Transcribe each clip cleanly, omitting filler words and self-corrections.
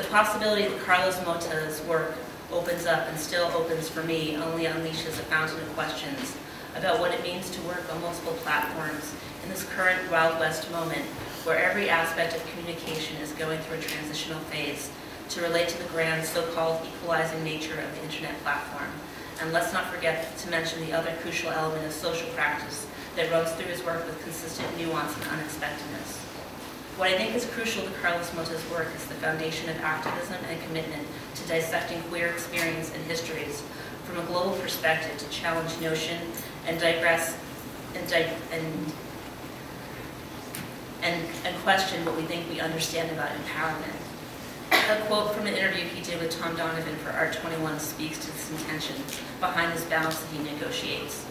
possibility that Carlos MOTTA's work opens up and still opens for me only unleashes a fountain of questions about what it means to work on multiple platforms in this current Wild West moment where every aspect of communication is going through a transitional phase to relate to the grand so-called equalizing nature of the internet platform. And let's not forget to mention the other crucial element of social practice that runs through his work with consistent nuance and unexpectedness. What I think is crucial to Carlos MOTTA's work is the foundation of activism and commitment to dissecting queer experience and histories from a global perspective to challenge notion and digress and question what we think we understand about empowerment. A quote from an interview he did with Tom Donovan for Art 21 speaks to this intention behind this balance that he negotiates.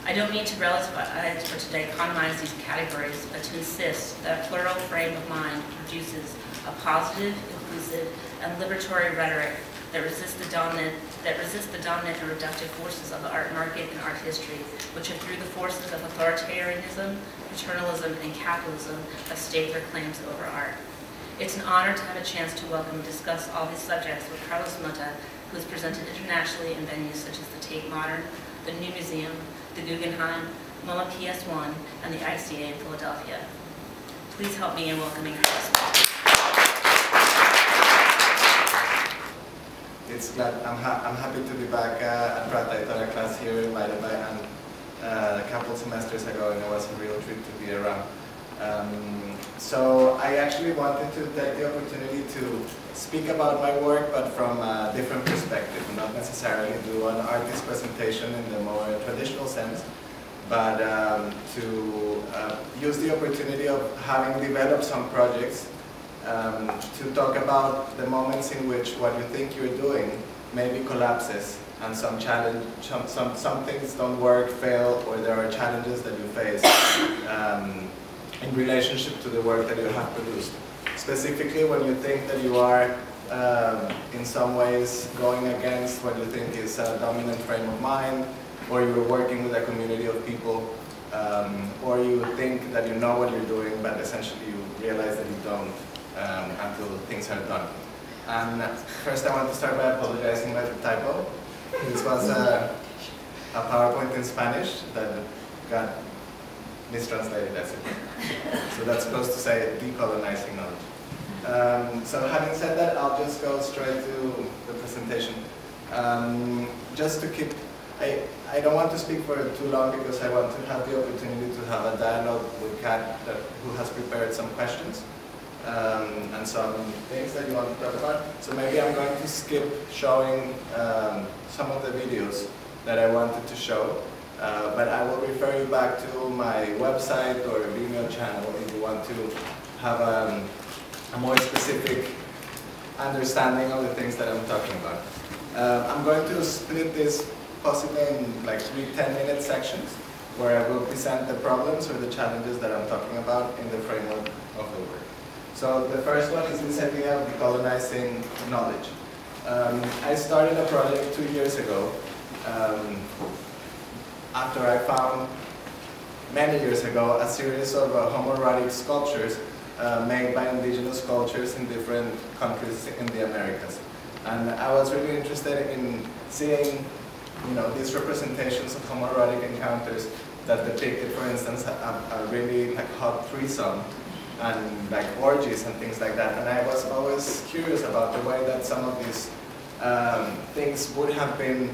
I don't mean to relativize or to dichotomize these categories, but to insist that a plural frame of mind produces a positive, inclusive, and liberatory rhetoric that resists the dominant and reductive forces of the art market and art history, which have, through the forces of authoritarianism, paternalism, and capitalism, have staked their claims over art. It's an honor to have a chance to welcome and discuss all these subjects with Carlos MOTTA, who has presented internationally in venues such as the Tate Modern, the New Museum, the Guggenheim, MoMA PS1, and the ICA in Philadelphia. Please help me in welcoming Carlos MOTTA. I'm happy to be back at Pratt. I taught a class here invited by Anne a couple semesters ago, and it was a real treat to be around. So I actually wanted to take the opportunity to speak about my work, but from a different perspective, not necessarily do an artist presentation in the more traditional sense, but to use the opportunity of having developed some projects to talk about the moments in which what you think you're doing maybe collapses and some things don't work, fail, or there are challenges that you face in relationship to the work that you have produced. Specifically when you think that you are in some ways going against what you think is a dominant frame of mind, or you're working with a community of people, or you think that you know what you're doing, but essentially you realize that you don't until things are done. And first I want to start by apologizing about the typo. This was a PowerPoint in Spanish that got mistranslated as it. So that's supposed to say decolonizing knowledge. So having said that, I'll just go straight to the presentation. Just to keep, I don't want to speak for too long because I want to have the opportunity to have a dialogue with Kat, who has prepared some questions and some things that you want to talk about. So maybe I'm going to skip showing some of the videos that I wanted to show. But I will refer you back to my website or Vimeo channel if you want to have a more specific understanding of the things that I'm talking about. I'm going to split this possibly in like 3 10-minute sections where I will present the problems or the challenges that I'm talking about in the framework of the work. So the first one is this idea of decolonizing knowledge. I started a project 2 years ago after I found, many years ago, a series of homoerotic sculptures made by indigenous cultures in different countries in the Americas. And I was really interested in seeing, these representations of homoerotic encounters that depicted, for instance, a really hot threesome and like orgies and things like that. And I was always curious about the way that some of these things would have been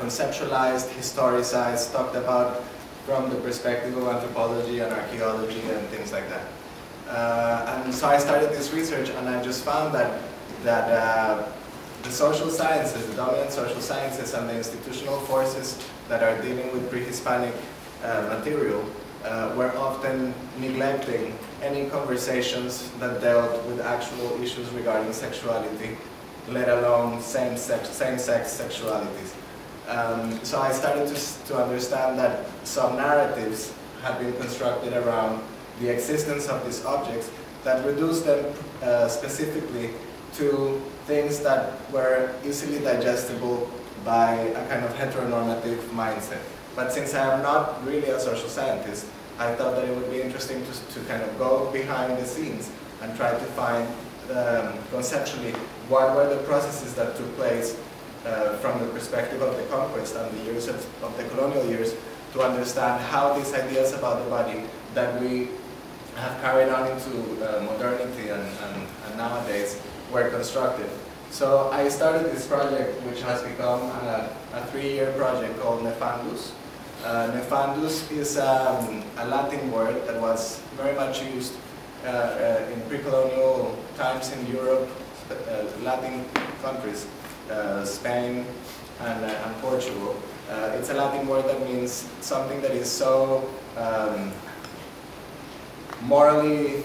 conceptualized, historicized, talked about from the perspective of anthropology and archaeology and things like that. And so I started this research, and I just found that the social sciences, the dominant social sciences and the institutional forces that are dealing with pre-Hispanic material were often neglecting any conversations that dealt with actual issues regarding sexuality, let alone same-sex sexualities. So I started to understand that some narratives had been constructed around the existence of these objects that reduced them specifically to things that were easily digestible by a kind of heteronormative mindset. But since I am not really a social scientist, I thought that it would be interesting to kind of go behind the scenes and try to find conceptually what were the processes that took place from the perspective of the conquest and the years of the colonial years, to understand how these ideas about the body that we have carried on into modernity and nowadays were constructed. So I started this project, which has become a 3-year project called Nefandus. Nefandus is a Latin word that was very much used in pre-colonial times in Europe, Latin countries, Spain and Portugal. It's a Latin word that means something that is so morally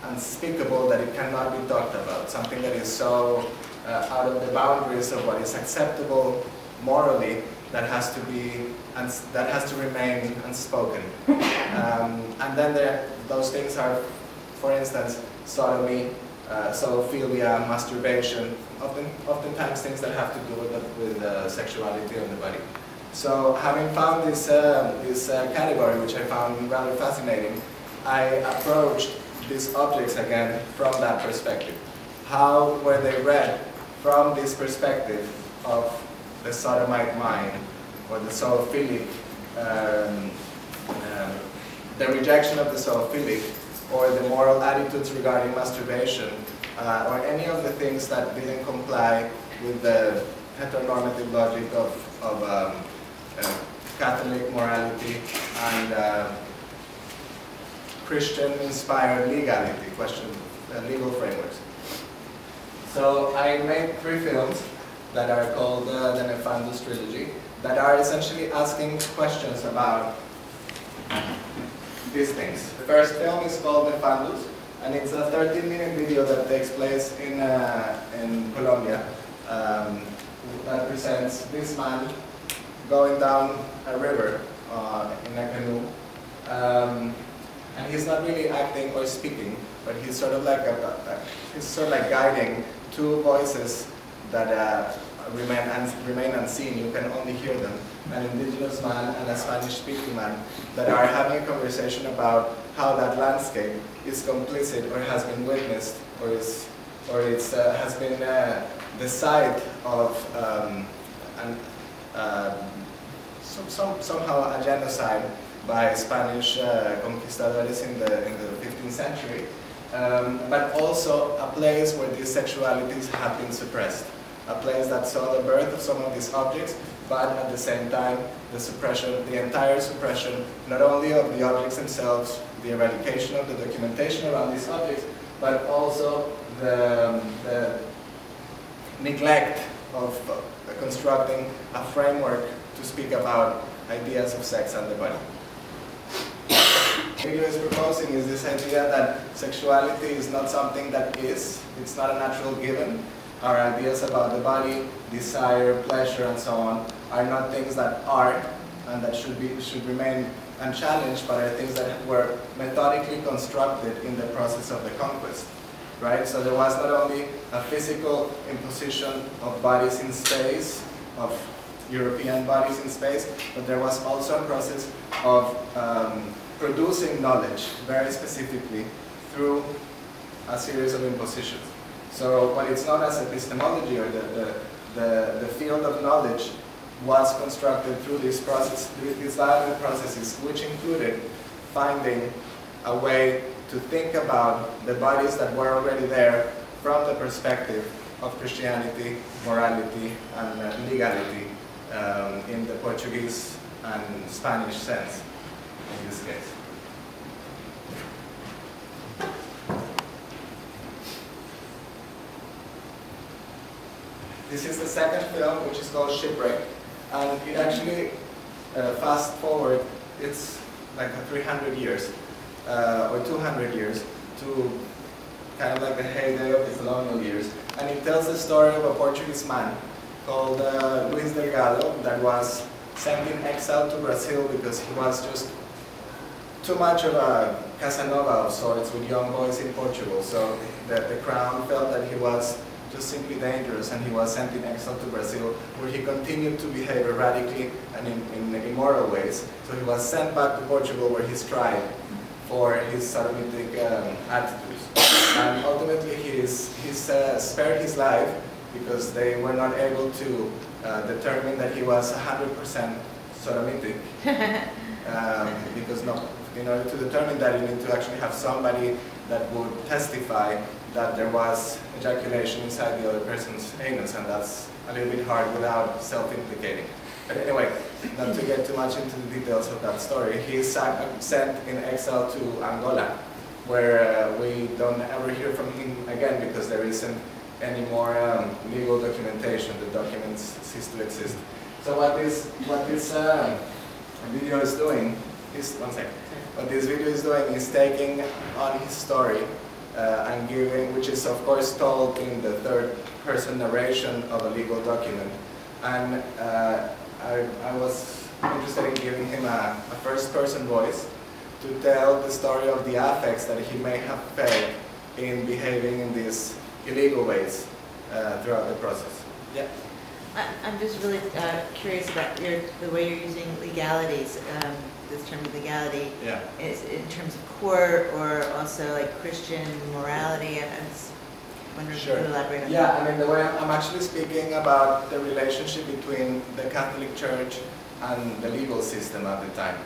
unspeakable that it cannot be talked about, something that is so out of the boundaries of what is acceptable morally that has to remain unspoken. And then those things are, for instance, sodomy, zoophilia, masturbation, oftentimes things that have to do with sexuality of the body. So having found this category, which I found rather fascinating, I approached these objects again from that perspective. How were they read from this perspective of the sodomite mind, or the zoophilic, the rejection of the zoophilic, or the moral attitudes regarding masturbation, or any of the things that didn't comply with the heteronormative logic of Catholic morality and Christian-inspired legality, legal frameworks. So I made 3 films that are called the Nefandus trilogy, that are essentially asking questions about these things. The first film is called Nefandus, and it's a 13-minute video that takes place in Colombia, that presents this man going down a river in a canoe. And he's not really acting or speaking, but he's sort of like guiding 2 voices that remain unseen. You can only hear them. An indigenous man and a Spanish-speaking man that are having a conversation about how that landscape is complicit or has been witnessed or has been the site of somehow a genocide by Spanish conquistadores in the 15th century, but also a place where these sexualities have been suppressed, a place that saw the birth of some of these objects, but at the same time the entire suppression, not only of the objects themselves, the eradication of the documentation around these objects, but also the neglect of constructing a framework to speak about ideas of sex and the body. What video is proposing is this idea that sexuality is not something that is, it's not a natural given. Our ideas about the body, desire, pleasure, and so on are not things that are and that should remain unchallenged, but are things that were methodically constructed in the process of the conquest. Right? So there was not only a physical imposition of bodies in space, of European bodies in space, but there was also a process of producing knowledge, very specifically, through a series of impositions. So what is known as epistemology, or the field of knowledge, was constructed through this process, these violent processes, which included finding a way to think about the bodies that were already there from the perspective of Christianity, morality, and legality in the Portuguese and Spanish sense in this case. This is the second film, which is called Shipwreck, and it actually, fast forward, it's like 300 years or 200 years to kind of like the heyday of the colonial years, and it tells the story of a Portuguese man called Luis Delgado that was sent in exile to Brazil because he was just too much of a Casanova of sorts with young boys in Portugal. So the crown felt that he was just simply dangerous, and he was sent in exile to Brazil, where he continued to behave erratically and in immoral ways. So he was sent back to Portugal, where he's tried for his sodomitic attitudes. And ultimately he's spared his life because they were not able to determine that he was 100% sodomitic. Because in order to determine that, you need to actually have somebody that would testify that there was ejaculation inside the other person's anus, and that's a little bit hard without self-implicating. But anyway, not to get too much into the details of that story, he is sent in exile to Angola, where we don't ever hear from him again because there isn't any more legal documentation. The documents cease to exist. So what this video is doing is, what this video is doing is taking on his story and giving, which is of course told in the third-person narration of a legal document. And I was interested in giving him a first-person voice to tell the story of the affects that he may have felt in behaving in these illegal ways throughout the process. Yeah. I'm just really curious about the way you're using legalities, this term of legality. Yeah. Is in terms of court or also like Christian morality. I'm just wondering if you could elaborate on that. Yeah, I mean, the way I'm actually speaking about the relationship between the Catholic Church and the legal system at the time.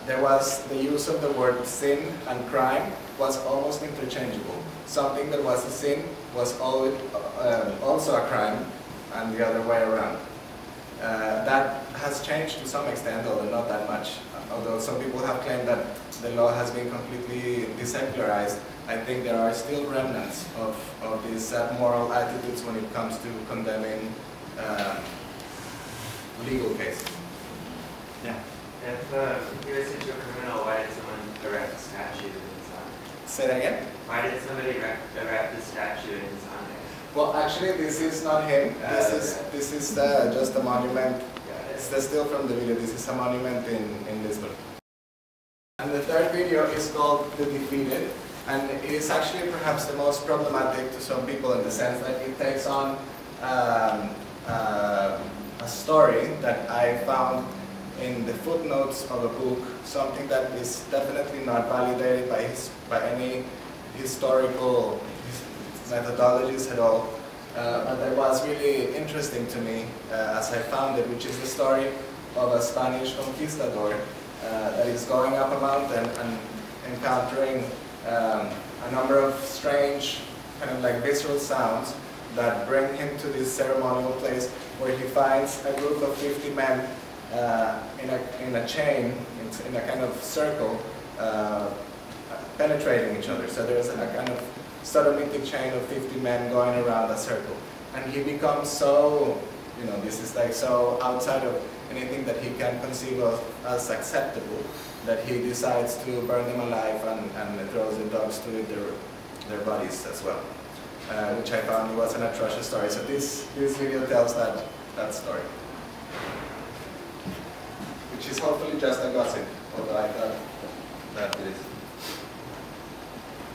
There was the use of the word sin and crime was almost interchangeable. Something that was a sin was always, also a crime, and the other way around. That has changed to some extent, although not that much. Although some people have claimed that the law has been completely desecularized, I think there are still remnants of these moral attitudes when it comes to condemning legal cases. Yeah. If he was such a criminal, why did someone erect a statue in his honor? Say that again? Why did somebody erect a statue in his honor? Well, actually, this is not him. This is just a monument. It's still from the video. This is a monument in Lisbon. And the third video is called The Defeated, and it is actually perhaps the most problematic to some people in the sense that it takes on a story that I found in the footnotes of a book, something that is definitely not validated by any historical methodologies at all, but that was really interesting to me as I found it, which is the story of a Spanish conquistador that is going up a mountain and encountering a number of strange, kind of like visceral sounds that bring him to this ceremonial place where he finds a group of 50 men in a chain, in a kind of circle, penetrating each other. So there's a kind of sodomitic chain of 50 men going around a circle. And he becomes so, this is like so outside of anything that he can conceive of as acceptable that he decides to burn them alive and throws the dogs to eat their bodies as well. Which I found was an atrocious story. So this video tells that story. Which is hopefully just a gossip, although I thought that it is.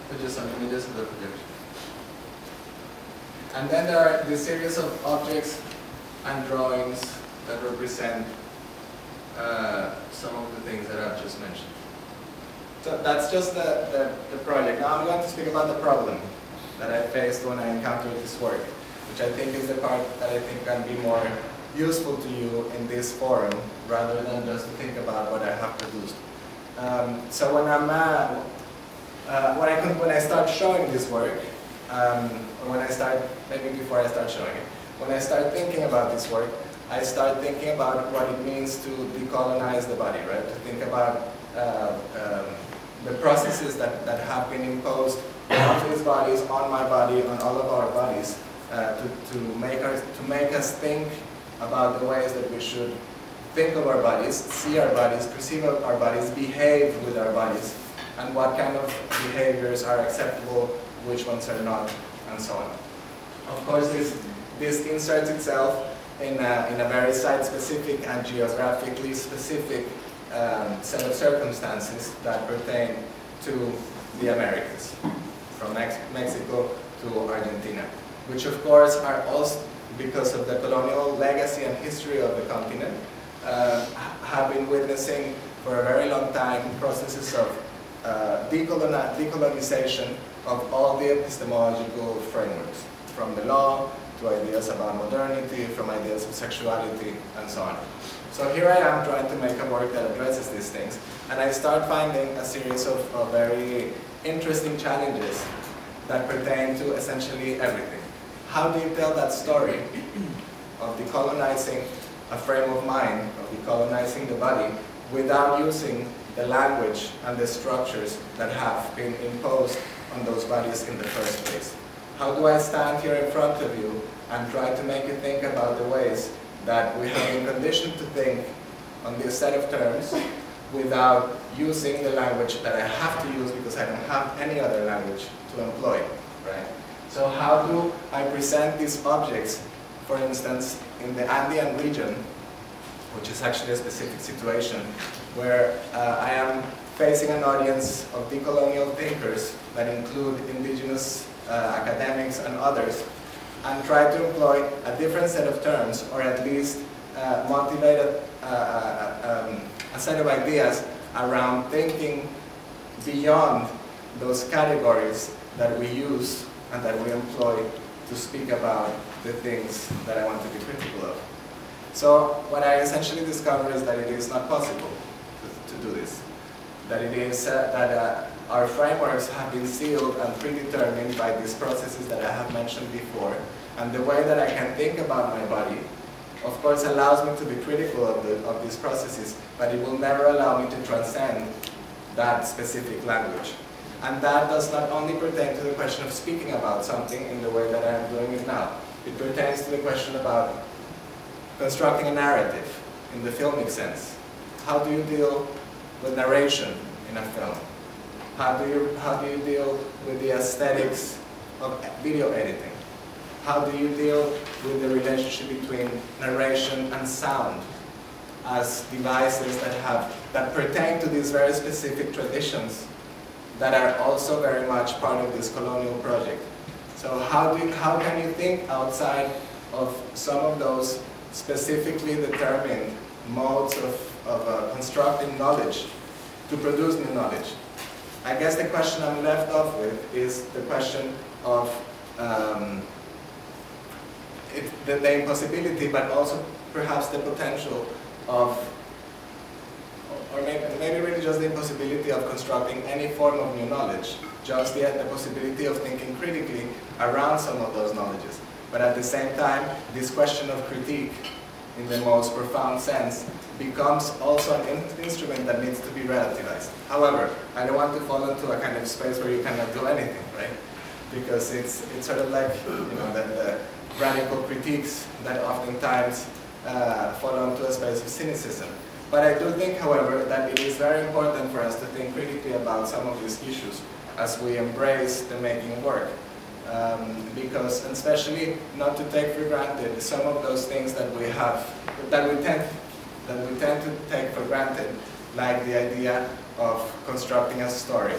But just some images of the projection. And then there are this series of objects and drawings that represent some of the things that I've just mentioned. So that's just the project. Now I'm going to speak about the problem that I faced when I encountered this work, which I think is the part that I think can be more useful to you in this forum, rather than just to think about what I have produced. So when I start showing this work, or maybe before I start showing it, when I start thinking about this work, I start thinking about what it means to decolonize the body, right? To think about the processes that have been imposed on these bodies, on my body, on all of our bodies, to make us think about the ways that we should think of our bodies, see our bodies, perceive our bodies, behave with our bodies, and what kind of behaviors are acceptable, which ones are not, and so on. Of course, this inserts itself in a very site-specific and geographically specific set of circumstances that pertain to the Americas, from Mexico to Argentina, which of course are also, because of the colonial legacy and history of the continent, have been witnessing for a very long time processes of decolonization of all the epistemological frameworks, from the law to ideas about modernity, from ideas of sexuality, and so on. So here I am trying to make a work that addresses these things, and I start finding a series of very interesting challenges that pertain to essentially everything. How do you tell that story of decolonizing a frame of mind, of decolonizing the body, without using the language and the structures that have been imposed on those bodies in the first place? How do I stand here in front of you and try to make you think about the ways that we have been conditioned to think on this set of terms without using the language that I have to use because I don't have any other language to employ, right? So how do I present these objects, for instance, in the Andean region, which is actually a specific situation, where I am facing an audience of decolonial thinkers that include indigenous academics and others, and try to employ a different set of terms, or at least motivate a set of ideas around thinking beyond those categories that we use and that we employ to speak about the things that I want to be critical of. So what I essentially discovered is that it is not possible to do this. That it is that our frameworks have been sealed and predetermined by these processes that I have mentioned before. And the way that I can think about my body, of course, allows me to be critical of these processes, but it will never allow me to transcend that specific language. And that does not only pertain to the question of speaking about something in the way that I am doing it now. It pertains to the question about constructing a narrative in the filmic sense. How do you deal with narration in a film? How do you deal with the aesthetics of video editing? How do you deal with the relationship between narration and sound as devices that pertain to these very specific traditions that are also very much part of this colonial project? So how can you think outside of some of those specifically determined modes of constructing knowledge to produce new knowledge? I guess the question I'm left off with is the question of the impossibility, but also perhaps the potential of, or maybe really just the impossibility of constructing any form of new knowledge, just yet the possibility of thinking critically around some of those knowledges. But at the same time, this question of critique, in the most profound sense, becomes also an instrument that needs to be relativized. However, I don't want to fall into a kind of space where you cannot do anything, right? Because it's sort of like, you know, the radical critiques that oftentimes fall onto a space of cynicism. But I do think, however, that it is very important for us to think critically about some of these issues as we embrace the making work. Because, especially not to take for granted some of those things that we have, that we tend to take for granted, like the idea of constructing a story,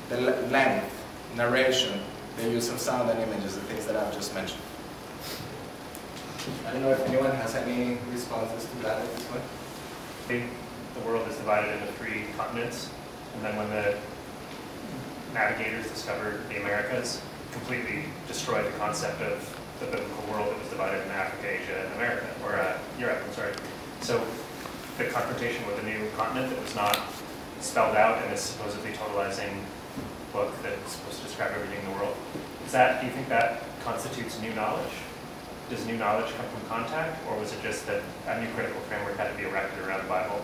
the length, narration, the use of sound and images, the things that I've just mentioned. I don't know if anyone has any responses to that at this point. The world is divided into 3 continents, and then when the navigators discovered the Americas, completely destroyed the concept of the biblical world that was divided into Africa, Asia, and America, or Europe, I'm sorry. So the confrontation with a new continent that was not spelled out in this supposedly totalizing book that is supposed to describe everything in the world, do you think that constitutes new knowledge? Does new knowledge come from contact, or was it just that a new critical framework had to be erected around the Bible?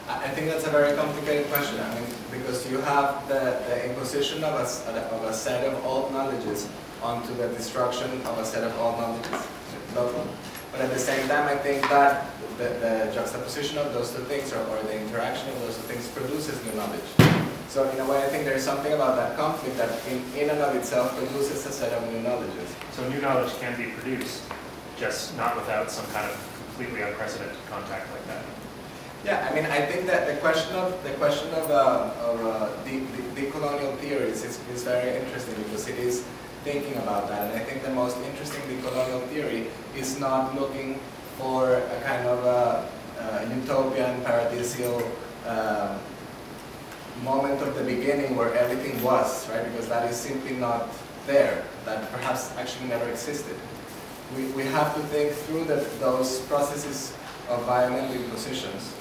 I think that's a very complicated question. I mean, because you have the imposition of a set of old knowledges onto the destruction of a set of old knowledges. But at the same time, I think that the juxtaposition of those two things, or the interaction of those two things, produces new knowledge. So in a way, I think there's something about that conflict that in and of itself produces a set of new knowledges. So new knowledge can be produced, just not without some kind of completely unprecedented contact like that. Yeah, I mean, I think that the question of decolonial theories is very interesting because it is thinking about that. And I think the most interesting decolonial theory is not looking for a kind of utopian, paradisial moment of the beginning where everything was, right? Because that is simply not there, that perhaps actually never existed. We have to think through those processes of violent impositions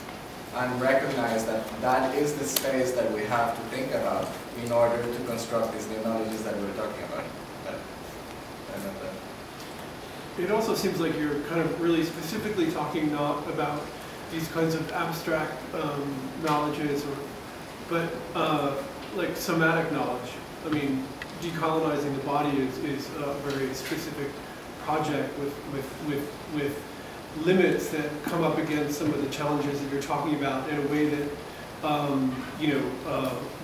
and recognize that that is the space that we have to think about in order to construct these new knowledges that we're talking about. It also seems like you're kind of really specifically talking not about these kinds of abstract knowledges, but like somatic knowledge. I mean, decolonizing the body is a very specific project with limits that come up against some of the challenges that you're talking about in a way that,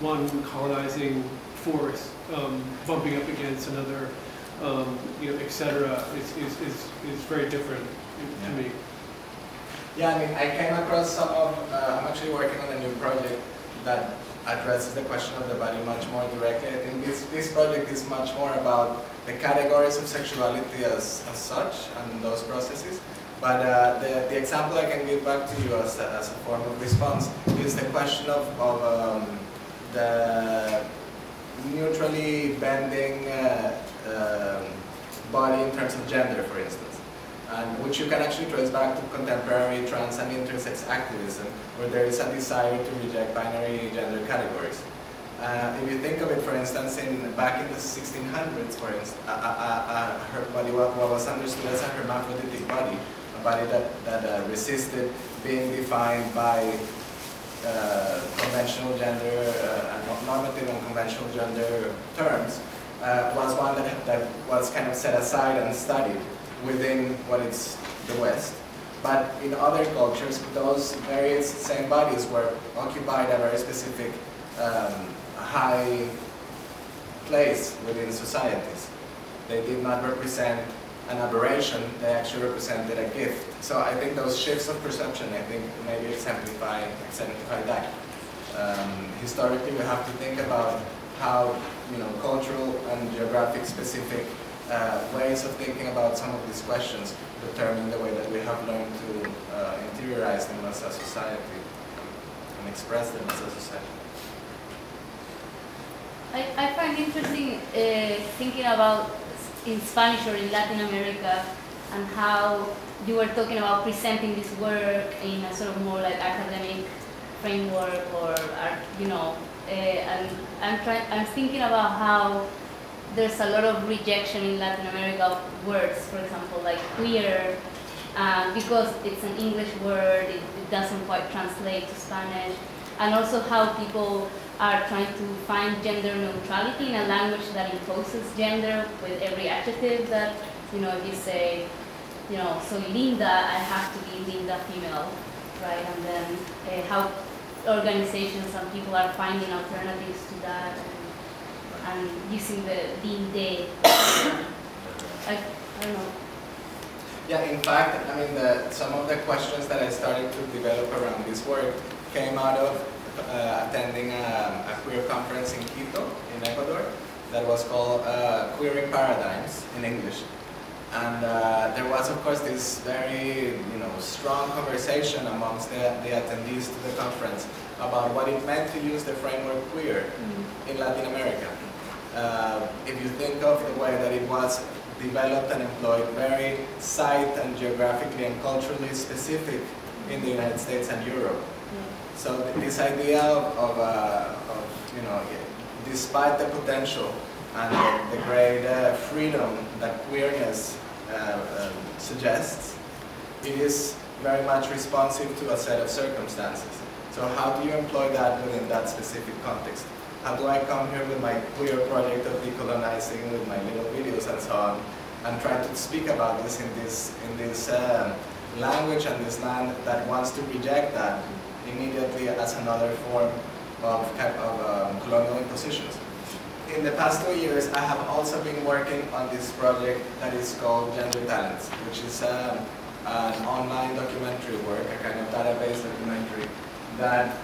one colonizing force bumping up against another, et cetera, is very different to me. Yeah, I mean, I came across some of, I'm actually working on a new project that addresses the question of the body much more directly. I think this project is much more about the categories of sexuality as such and those processes. But the example I can give back to you as a form of response is the question of the neutrally bending body in terms of gender, for instance, and which you can actually trace back to contemporary trans and intersex activism, where there is a desire to reject binary gender categories. If you think of it, for instance, back in the 1600s, for instance, her body, what was understood as a hermaphroditic body, a body that resisted being defined by conventional gender, normative and conventional gender terms, was one that was kind of set aside and studied within what is the West. But in other cultures, those very same bodies were occupied a very specific high place within societies. They did not represent an aberration, they actually represented a gift. So I think those shifts of perception, I think, maybe exemplify that. Historically, we have to think about how, cultural and geographic specific ways of thinking about some of these questions determine the way that we have learned to interiorize them as a society and express them as a society. I find interesting thinking about in Spanish or in Latin America and how you were talking about presenting this work in a sort of more like academic framework or, and I'm thinking about how there's a lot of rejection in Latin America of words, for example, like queer, because it's an English word, it doesn't quite translate to Spanish, and also how people are trying to find gender neutrality in a language that imposes gender with every adjective that, if you say, so Linda, I have to be Linda female, right? And then how organizations and people are finding alternatives to that and using the being they. I don't know. Yeah, in fact, I mean, some of the questions that I started to develop around this work came out of attending a queer conference in Quito, in Ecuador, that was called Queering Paradigms in English. And there was, of course, this very strong conversation amongst the attendees to the conference about what it meant to use the framework queer in Latin America. If you think of the way that it was developed and employed, very site and geographically and culturally specific in the United States and Europe. So this idea of despite the potential and the great freedom that queerness suggests, it is very much responsive to a set of circumstances. So how do you employ that within that specific context? How do I come here with my queer project of decolonizing, with my little videos and so on, and try to speak about this in this language and this land that wants to reject that immediately as another form of colonial impositions. In the past 2 years, I have also been working on this project that is called Gender Talents, which is an online documentary work, a kind of database documentary that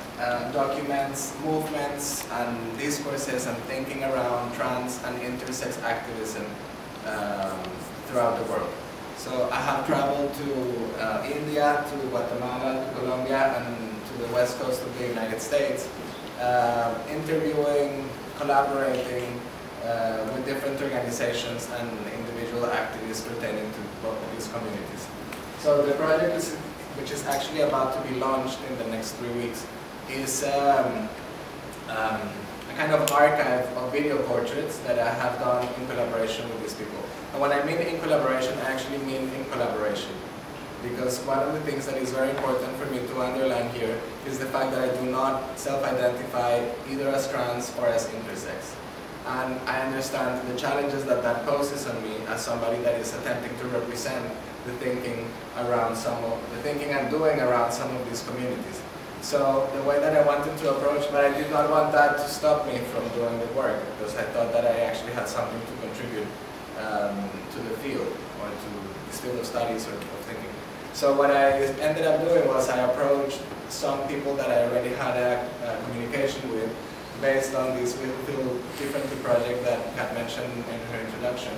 documents movements and discourses and thinking around trans and intersex activism throughout the world. So I have traveled to India, to Guatemala, to Colombia, and to the west coast of the United States, interviewing, collaborating with different organizations and individual activists pertaining to both of these communities. So the project, which is actually about to be launched in the next 3 weeks, is a kind of archive of video portraits that I have done in collaboration with these people. And when I mean in collaboration, I actually mean in collaboration. Because one of the things that is very important for me to underline here is the fact that I do not self-identify either as trans or as intersex. And I understand the challenges that that poses on me as somebody that is attempting to represent the thinking around the thinking and doing around some of these communities. So the way that I wanted to approach, but I did not want that to stop me from doing the work, because I thought that I actually had something to contribute to the field, or to this field of studies or of thinking. So what I ended up doing was I approached some people that I already had a communication with, based on this Feel Differently project that Kat mentioned in her introduction,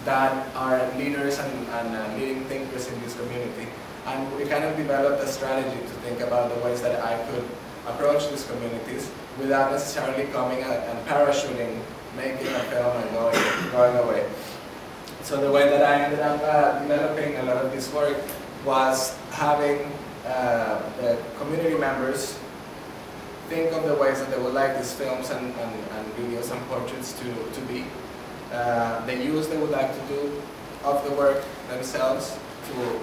that are leaders and leading thinkers in this community. And we kind of developed a strategy to think about the ways that I could approach these communities without necessarily coming and parachuting, making a film and going away. So the way that I ended up developing a lot of this work was having the community members think of the ways that they would like these films and videos and portraits to be. The use they would like to do of the work themselves to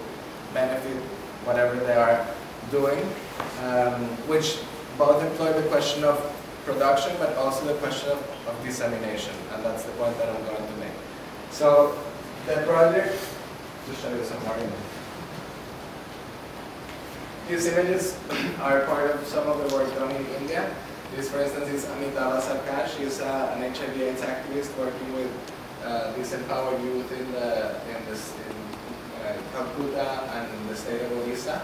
benefit whatever they are doing, which both employ the question of production but also the question of dissemination, and that's the point that I'm going to make. So the project, to show you some more images. These images are part of some of the work done in India. This, for instance, is Amitabha Sarkar. She is an HIV/AIDS activist working with disempowered youth in Calcutta and in the state of Odisha.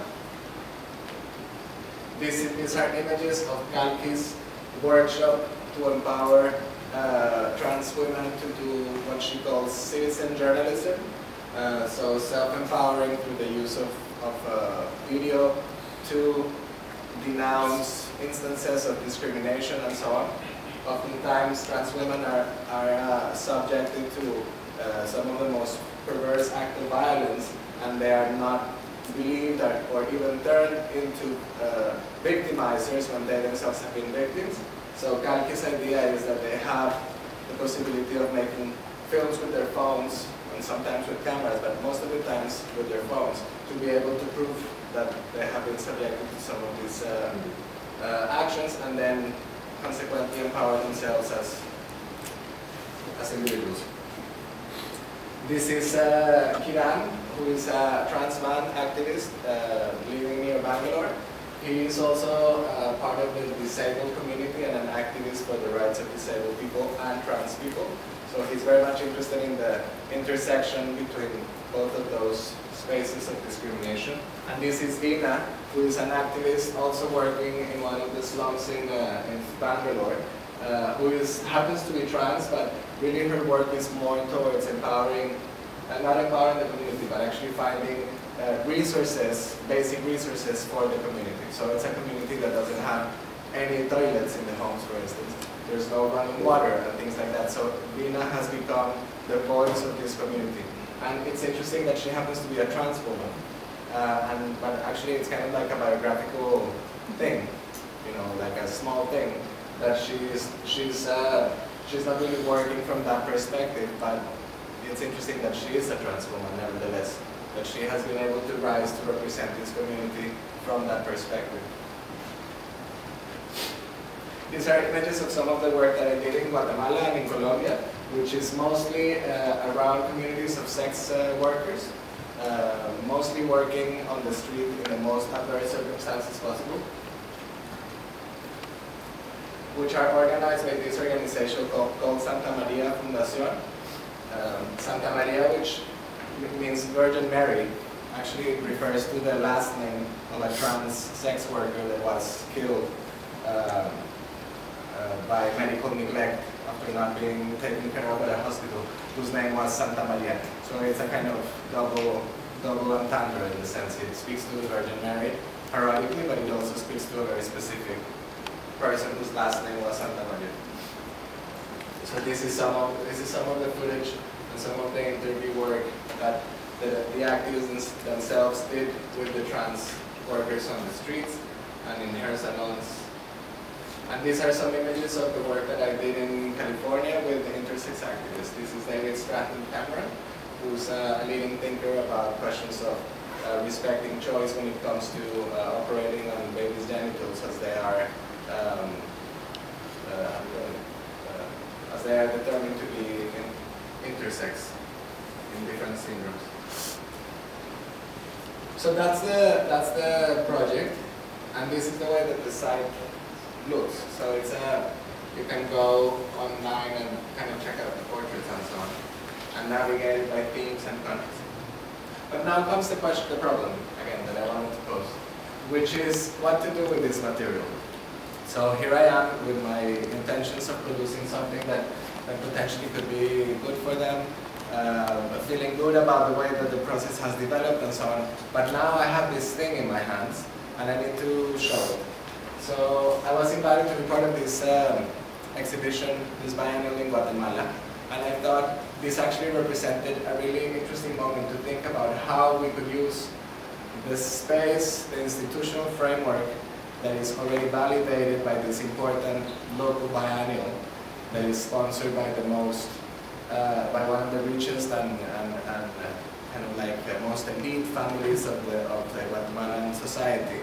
These are images of Kalki's workshop to empower trans women to do what she calls citizen journalism. So self-empowering through the use of video to denounce instances of discrimination and so on. Oftentimes, trans women are subjected to some of the most perverse acts of violence, and they are not believed or even turned into victimizers when they themselves have been victims. So Kalki's idea is that they have the possibility of making films with their phones, and sometimes with cameras, but most of the times with their phones, to be able to prove that they have been subjected to some of these actions, and then consequently empower themselves as individuals. This is Kiran, who is a trans man activist living near Bangalore. He is also part of the disabled community and an activist for the rights of disabled people and trans people. So he's very much interested in the intersection between both of those spaces of discrimination. And this is Veena, who is an activist also working in one of the slums in Bangalore, who happens to be trans, but really her work is more towards empowering, not empowering the community, but actually finding resources, basic resources for the community. So it's a community that doesn't have any toilets in the homes, for instance. There's no running water and things like that. So Veena has become the voice of this community. And it's interesting that she happens to be a trans woman. But actually it's kind of like a biographical thing, you know, like a small thing, that she's not really working from that perspective, but it's interesting that she is a trans woman nevertheless, that she has been able to rise to represent this community from that perspective. These are images of some of the work that I did in Guatemala and in Colombia, which is mostly around communities of sex workers, mostly working on the street in the most adverse circumstances possible, which are organized by this organization called Santa Maria Fundación. Santa Maria, which means Virgin Mary, actually refers to the last name of a trans sex worker that was killed by medical neglect after not being taken care of at a hospital, whose name was Santa Maria. So it's a kind of double entendre in the sense it speaks to the Virgin Mary heroically, but it also speaks to a very specific person whose last name was Santamaria. So this is some of the footage and some of the interview work that the activists themselves did with the trans workers on the streets and in hair salons. And these are some images of the work that I did in California with intersex activists. This is David Stratton-Cameron, who's a leading thinker about questions of respecting choice when it comes to operating on babies' genitals as they are determined to be intersex in different syndromes. So that's the project, and this is the way that the site looks. So it's you can go online and kind of check out the portraits and so on, and navigate it by themes and countries. But now comes the problem again that I wanted to pose, which is what to do with this material. So here I am with my intentions of producing something that potentially could be good for them, feeling good about the way that the process has developed and so on. But now I have this thing in my hands and I need to show it. So I was invited to be part of this exhibition, this biennial in Guatemala, and I thought this actually represented a really interesting moment to think about how we could use the space, the institutional framework that is already validated by this important local biennial that is sponsored by the most, by one of the richest and kind of like the most elite families of the Guatemalan society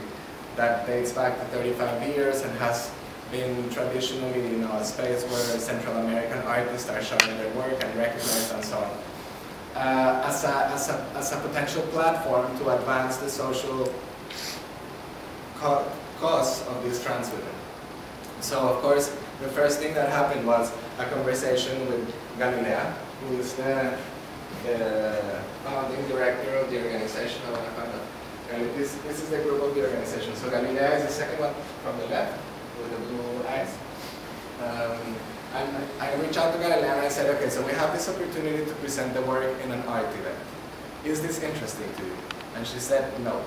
that dates back to 35 years and has been traditionally, a space where Central American artists are showing their work and recognized and so on, as a potential platform to advance the social cause of these trans women. So of course, the first thing that happened was a conversation with Galilea, who is the founding director of the organization. This is the group of the organization. So Galilea is the second one from the left, with the blue eyes. And I reached out to Galilea and I said, okay, so we have this opportunity to present the work in an art event. Is this interesting to you? And she said, no.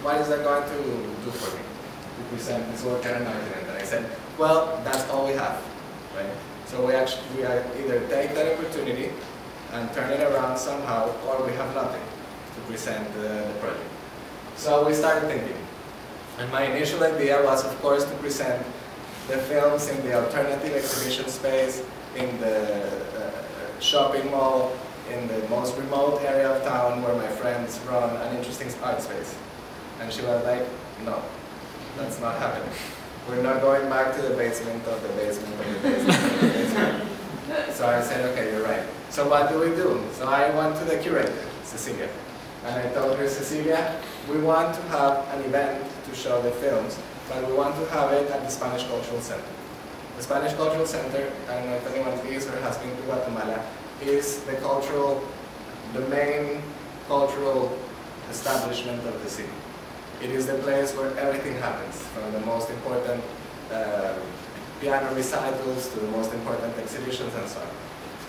What is that going to do for me to present this work at an art event? And I said, well, that's all we have, right? So we either take that opportunity and turn it around somehow, or we have nothing to present the project. So we started thinking. And my initial idea was, of course, to present the films in the alternative exhibition space, in the shopping mall, in the most remote area of town where my friends run an interesting art space. And she was like, no, that's not happening. We're not going back to the basement of the basement of the basement of the basement. So I said, okay, you're right. So what do we do? So I went to the curator, Cecilia. And I told her, Cecilia, we want to have an event to show the films, but we want to have it at the Spanish Cultural Center. The Spanish Cultural Center, I don't know if anyone is or has been to Guatemala, is the main cultural establishment of the city. It is the place where everything happens, from the most important piano recitals to the most important exhibitions and so on.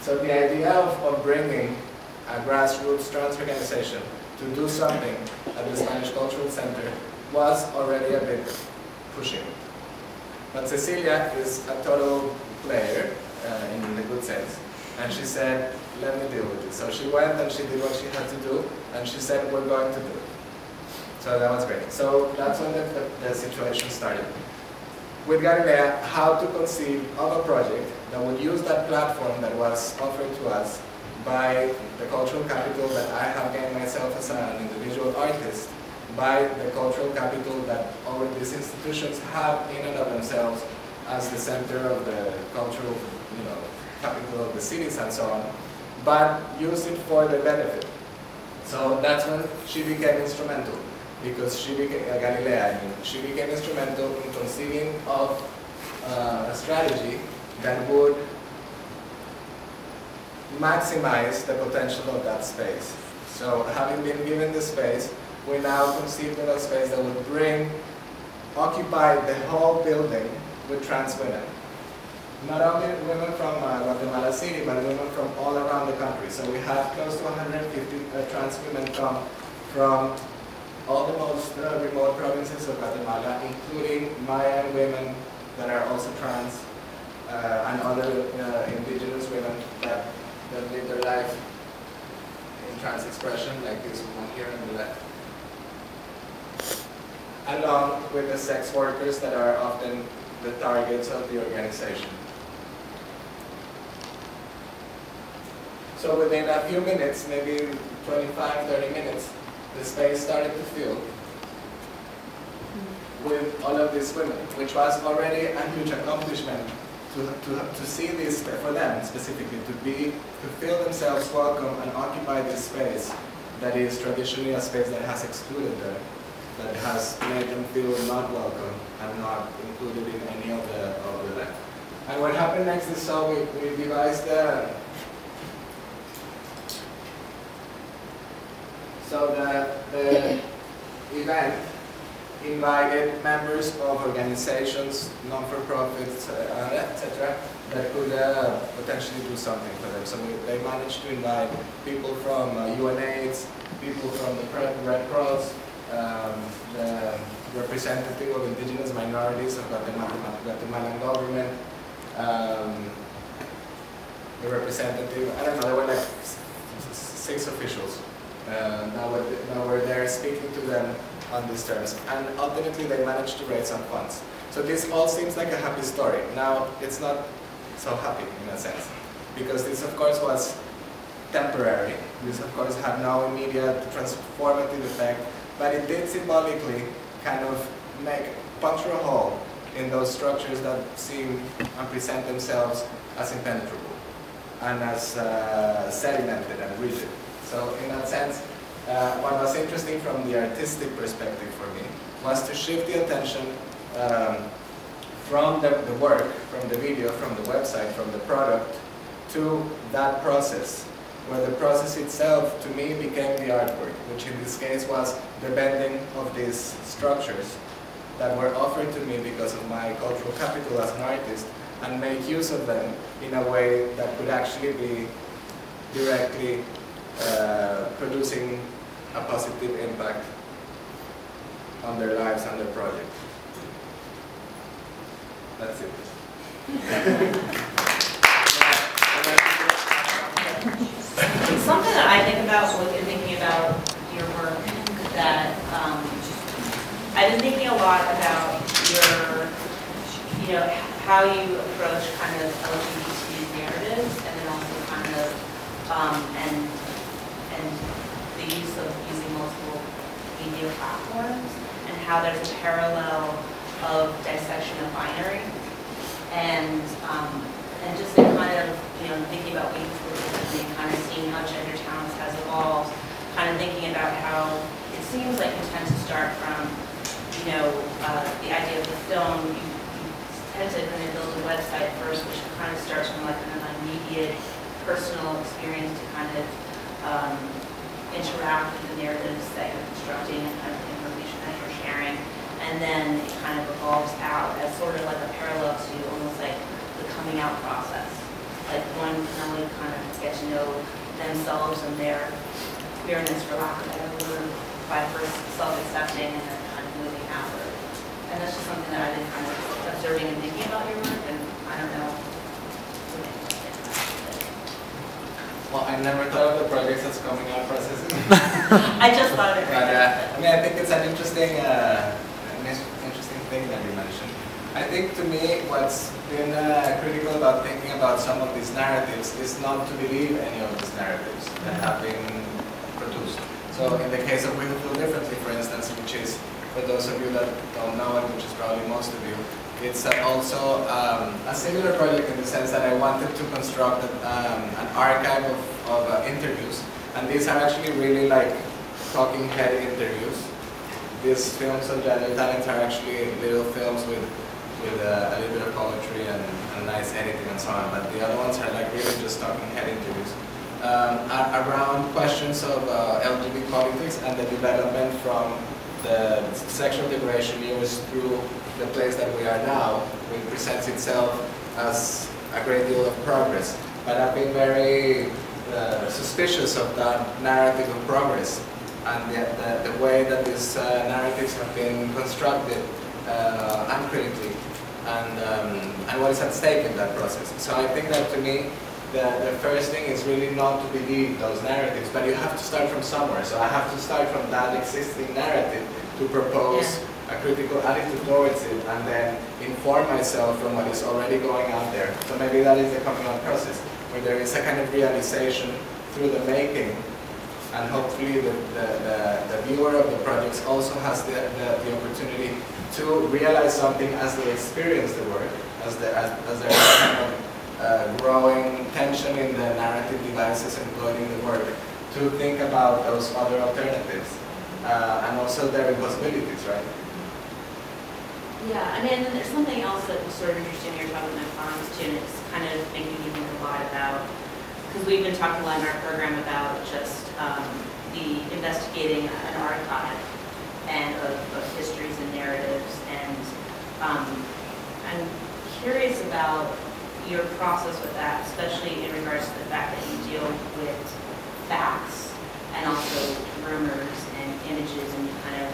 So the idea of bringing a grassroots trans organization to do something at the Spanish Cultural Center was already a bit pushing. But Cecilia is a total player, in the good sense, and she said, let me deal with it. So she went and she did what she had to do, and she said, we're going to do it. So that was great. So that's when the situation started. With Galilea, how to conceive of a project that would use that platform that was offered to us by the cultural capital that I have gained myself as an individual artist, by the cultural capital that all of these institutions have in and of themselves as the center of the cultural capital of the cities and so on, but use it for the benefit. So that's when she became instrumental, because she became, Galilea, she became instrumental in conceiving of a strategy that would maximize the potential of that space. So having been given the space, we now conceived of a space that would occupy the whole building with trans women. Not only women from Guatemala City, but women from all around the country. So we had close to 150 trans women come from all the most remote provinces of Guatemala, including Mayan women that are also trans, and other indigenous women that live their life in trans expression, like this one here on the left, along with the sex workers that are often the targets of the organization. So within a few minutes, maybe 25, 30 minutes, the space started to fill with all of these women, which was already a huge accomplishment to see this, for them specifically, to feel themselves welcome and occupy this space that is traditionally a space that has excluded them, that has made them feel not welcome and not included in any of the land. And what happened next is, so we devised the event invited members of organizations, non-for-profits, etc., that could potentially do something for them. So they managed to invite people from UNAIDS, people from the Pratt Red Cross, the representative of indigenous minorities of Guatemalan government, the representative, I don't know, there were like 6 officials that were there speaking to them on these terms, and ultimately they managed to raise some funds. So this all seems like a happy story. Now, it's not so happy in a sense, because this of course was temporary. This of course had no immediate transformative effect, but it did symbolically kind of puncture a hole in those structures that seem and present themselves as impenetrable and as sedimented and rigid. So in that sense, what was interesting from the artistic perspective for me was to shift the attention from the work, from the video, from the website, from the product, to that process, where the process itself, to me, became the artwork, which in this case was the bending of these structures that were offered to me because of my cultural capital as an artist, and make use of them in a way that could actually be directly producing a positive impact on their lives and their project. That's it. Something that I think about when you're thinking about your work, that I've been thinking a lot about your, how you approach kind of LGBT narratives, and then also kind of, and the use of using multiple media platforms, and how there's a parallel of dissection of binary, and just in kind of thinking about ways and kind of seeing how gender talents has evolved, kind of thinking about how it seems like you tend to start from the idea of the film. You tend to kind of build a website first, which kind of starts from like an immediate personal experience to kind of interact with the narratives that you're constructing and kind of the information that you're sharing. And then it kind of evolves out as sort of like a parallel to almost like the coming out process. Like one can only kind of get to know themselves and their queerness, for lack of a better word, by first self-accepting and then kind of moving outward. And that's just something that I've been kind of observing and thinking about your work, and I don't know. Well, I never thought of the projects as coming out processes. I just thought of it. But I think it's an interesting thing that you mentioned. I think to me, what's been critical about thinking about some of these narratives is not to believe any of these narratives that have been produced. So in the case of We Feel Differently, for instance, which is, for those of you that don't know it, which is probably most of you, it's also a similar project in the sense that I wanted to construct an archive of interviews. And these are actually really like talking head interviews. These films on gender talents are actually little films with a little bit of poetry and nice editing and so on. But the other ones are like really just talking head interviews around questions of LGBT politics and the development from the sexual liberation years through the place that we are now, which presents itself as a great deal of progress. But I've been very suspicious of that narrative of progress and the way that these narratives have been constructed uncritically, and what is at stake in that process. So I think that to me, the first thing is really not to believe those narratives, but you have to start from somewhere. So I have to start from that existing narrative to propose a critical attitude towards it, and then inform myself from what is already going out there. So maybe that is the coming out process, where there is a kind of realization through the making, and hopefully the viewer of the projects also has the opportunity to realize something as they experience the work, as there is a kind of growing tension in the narrative devices employed in the work, to think about those other alternatives, and also their impossibilities, right? Yeah, and then there's something else that was sort of interesting when you're talking about farms too, and it's kind of making me think a lot about, because we've been talking a lot in our program about just the investigating an archive and of histories and narratives, and I'm curious about your process with that, especially in regards to the fact that you deal with facts and also rumors and images, and you kind of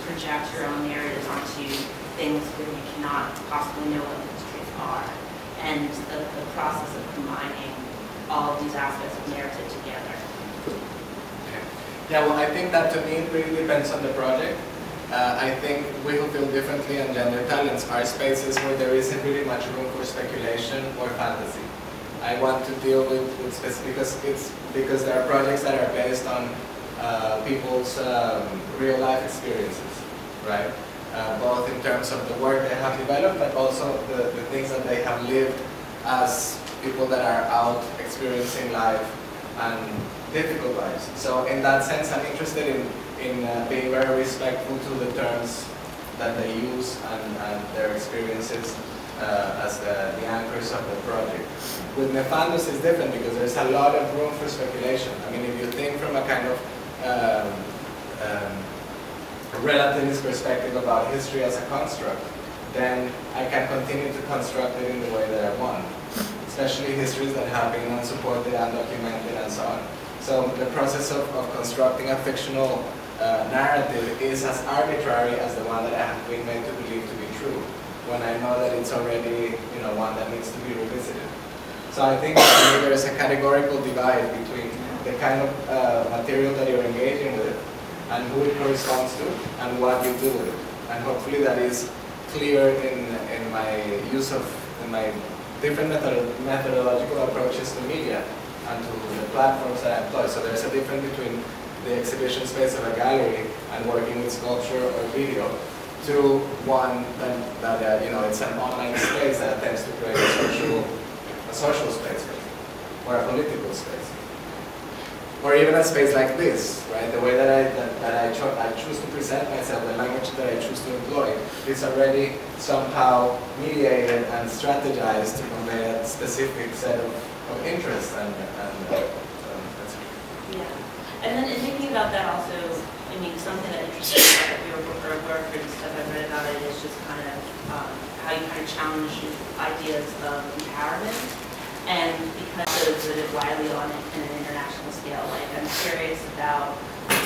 project your own narratives onto things where you cannot possibly know what the histories are, and the process of combining all of these aspects of narrative together. Okay. Yeah, well, I think that to me it really depends on the project. I think we who feel differently and gender talents are spaces where there isn't really much room for speculation or fantasy. I want to deal with because there are projects that are based on people's real life experiences, right? Both in terms of the work they have developed, but also the things that they have lived as people that are out experiencing life and difficult lives. So in that sense, I'm interested in being very respectful to the terms that they use and their experiences as the anchors of the project. With Nefandos it's different because there's a lot of room for speculation. I mean, if you think from a kind of relativist perspective about history as a construct, then I can continue to construct it in the way that I want, especially histories that have been unsupported, undocumented, and so on. So the process of constructing a fictional narrative is as arbitrary as the one that I have been made to believe to be true, when I know that it's already, one that needs to be revisited. So I think there is a categorical divide between the kind of material that you're engaging with and who it corresponds to and what you do with it. And hopefully that is clear in my use of my different methodological approaches to media and to the platforms that I employ. So there's a difference between the exhibition space of a gallery and working with sculpture or video to one that it's an online space that attempts to create a social space or a political space. Or even a space like this, right? The way that I choose to present myself, the language that I choose to employ, is already somehow mediated and strategized to convey a specific set of interests and that's it. Yeah, and then in thinking about that also, I mean, something that interests me about your work and stuff I've read about it is just kind of how you kind of challenge ideas of empowerment. And because those that are widely on an international scale, like I'm curious about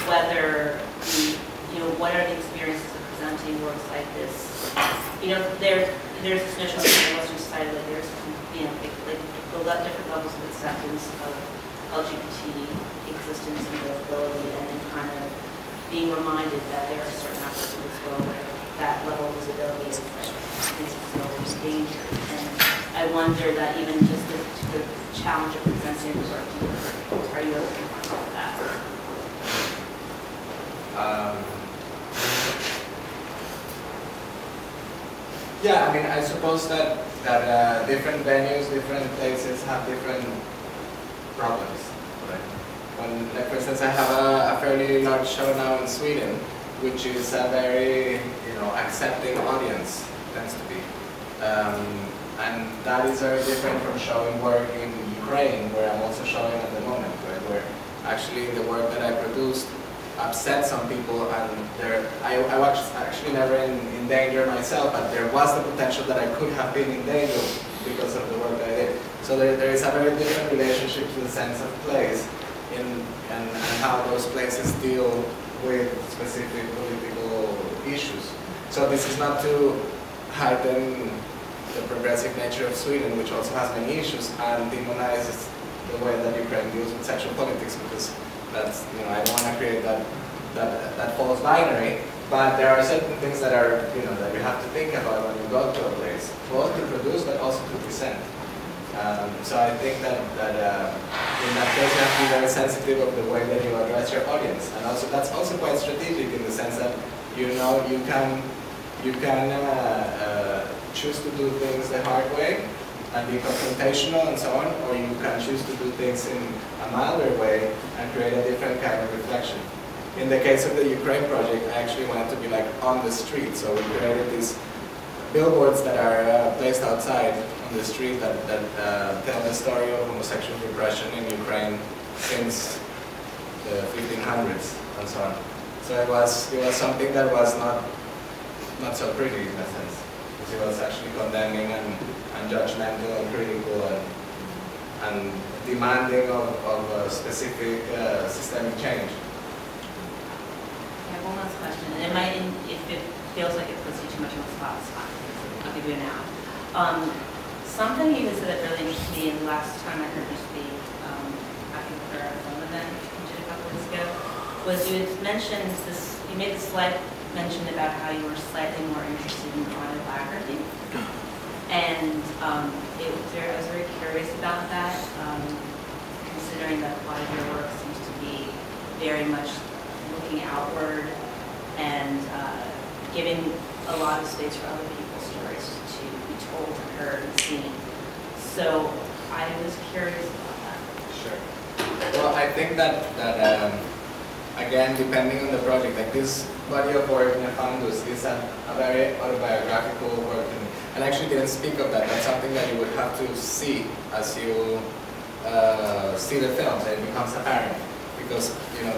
whether what are the experiences of presenting works like this? There's this notion in Western society that there's like different levels of acceptance of LGBT existence and visibility, and then kind of being reminded that there are certain aspects of this world where that level of visibility is endangered. And I wonder that even just the challenge of presenting the work, are you able to confront that? Yeah, I mean, I suppose that different venues, different places have different problems. Right? Like for instance, I have a fairly large show now in Sweden, which is a very accepting audience, tends to be. And that is very different from showing work in Ukraine, where I'm also showing at the moment, right? Where actually the work that I produced upset some people, and I was actually never in danger myself, but there was the potential that I could have been in danger because of the work that I did. So there is a very different relationship to the sense of place and how those places deal with specific political issues. So this is not to heighten the progressive nature of Sweden, which also has many issues, and demonizes the way that Ukraine deals with sexual politics, because that's, I don't want to create that false binary. But there are certain things that are, that you have to think about when you go to a place, both to produce but also to present. So I think that in that case you have to be very sensitive of the way that you address your audience, and also that's also quite strategic in the sense that you can choose to do things the hard way and be confrontational and so on, or you can choose to do things in a milder way and create a different kind of reflection. In the case of the Ukraine project, I actually wanted to be like on the street, so we created these billboards that are placed outside on the street that tell the story of homosexual repression in Ukraine since the 1500s and so on. So it was something that was not so pretty in a sense, because it was actually condemning and judgmental and critical and demanding of a specific systemic change. I have one last question, and if it feels like it puts you too much on the spot, it's fine. I'll give you an out. Something you said that really interested me, and the last time I heard you speak, I think for a film event you did a couple of weeks ago, was you had mentioned this, you made this slight mention about how you were slightly more interested in autobiography. And I was very curious about that, considering that a lot of your work seems to be very much looking outward and giving a lot of space for other people's stories to be told and heard and seen. So I was curious about that. Sure. Well, I think that again, depending on the project, like this body of work in Fundus is a very autobiographical work, and I actually didn't speak of that. That's something that you would have to see as you see the film, and it becomes apparent. Because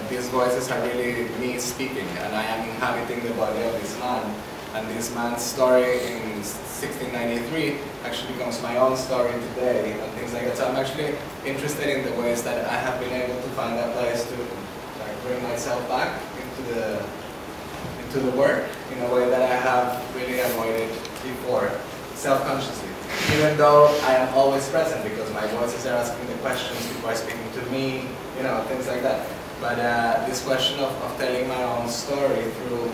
these voices are really me speaking, and I am inhabiting the body of this man, and this man's story in 1693 actually becomes my own story today, and things like that. So I'm actually interested in the ways that I have been able to find a place to bring myself back into the work in a way that I have really avoided before, self-consciously. Even though I am always present, because my voices are asking the questions, people are speaking to me, things like that. But this question of telling my own story through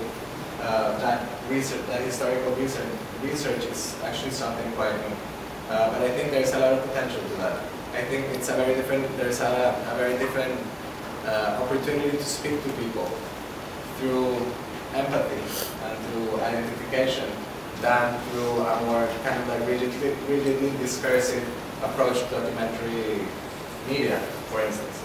that research, that historical research is actually something quite new. But I think there's a lot of potential to that. I think it's there's a very different opportunity to speak to people through empathy and through identification than through a more kind of like rigidly discursive approach to documentary media, for instance.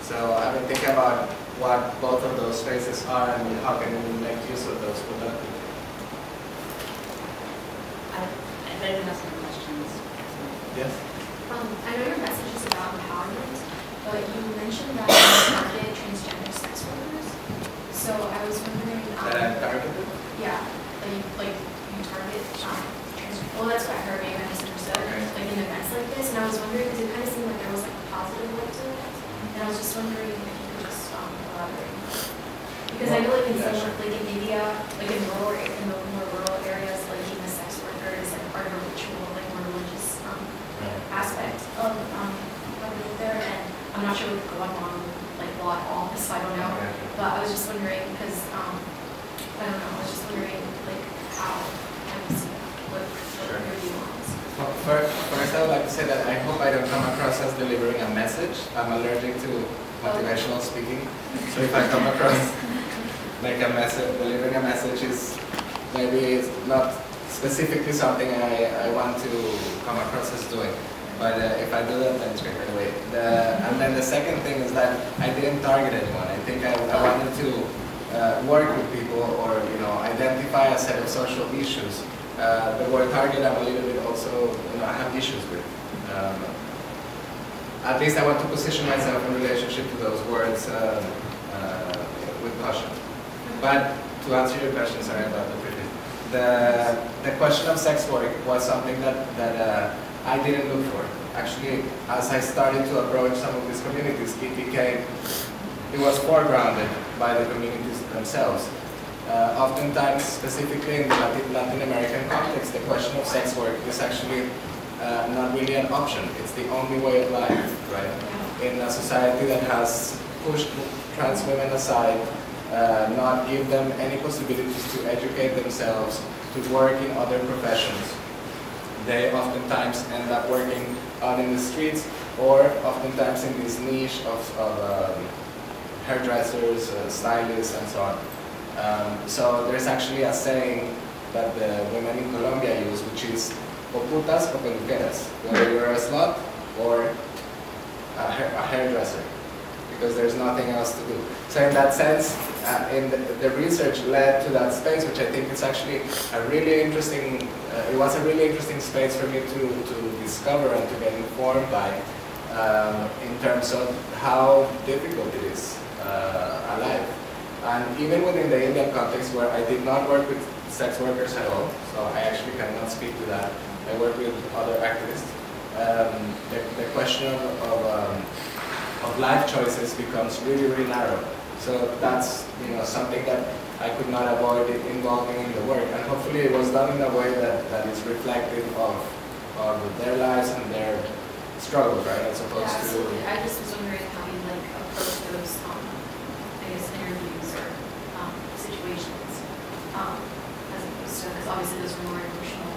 So I've been thinking about what both of those spaces are and how can we make use of those productively. I bet you have some questions. Yes? I know your message is about empowerment, but you mentioned that you target transgender sex workers. So I was wondering, That I'm targeted? yeah, like you target transgender. Well, that's what I heard. Maybe I misunderstood. Okay. Like in events like this, and I was wondering because it kind of seemed like there was like a positive light to it, and I was just wondering if you could just elaborate. Because I know like in Yeah, some sure. like in India, like in the more rural areas, like being a sex worker is like part of a ritual, like more religious aspect of living there, and I'm not sure what's going on like law at all, so I don't know. Okay. But I was just wondering because I don't know. I was just wondering like how you see that, what Sure. your view on this. Well, first I would like to say that I hope I don't come across as delivering a message. I'm allergic to motivational speaking, so if I come across like a message, delivering a message is maybe it's not specifically something I want to come across as doing. But if I do that, then it's great. Anyway, and then the second thing is that I didn't target anyone. I think I wanted to work with people or identify a set of social issues. The word target I'm a little bit also I have issues with. At least I want to position myself in relationship to those words with caution. But to answer your question, sorry about the previous. The question of sex work was something that I didn't look for. actually, as I started to approach some of these communities, it was foregrounded by the communities themselves. Oftentimes, specifically in the Latin American context, the question of sex work is actually not really an option. It's the only way of life, right? In a society that has pushed trans women aside, not give them any possibilities to educate themselves, to work in other professions. They oftentimes end up working out in the streets, or oftentimes in this niche of hairdressers, stylists, and so on. So there's actually a saying that the women in Colombia use, which is o putas o peluqueras, whether you're a slut or a hairdresser, because there's nothing else to do. So in that sense, the research led to that space, which I think is actually a really interesting, it was a really interesting space for me to discover and to get informed by, in terms of how difficult it is alive. And even within the Indian context, where I did not work with sex workers at all, so I actually cannot speak to that. I work with other activists. The question of life choices becomes really, really narrow. So that's something that I could not avoid involving in the work, and hopefully it was done in a way that is reflective of their lives and their struggles, right? As opposed to. Absolutely. I just was wondering how you approach those, I guess, interviews or situations, as opposed to, because obviously those are more emotional.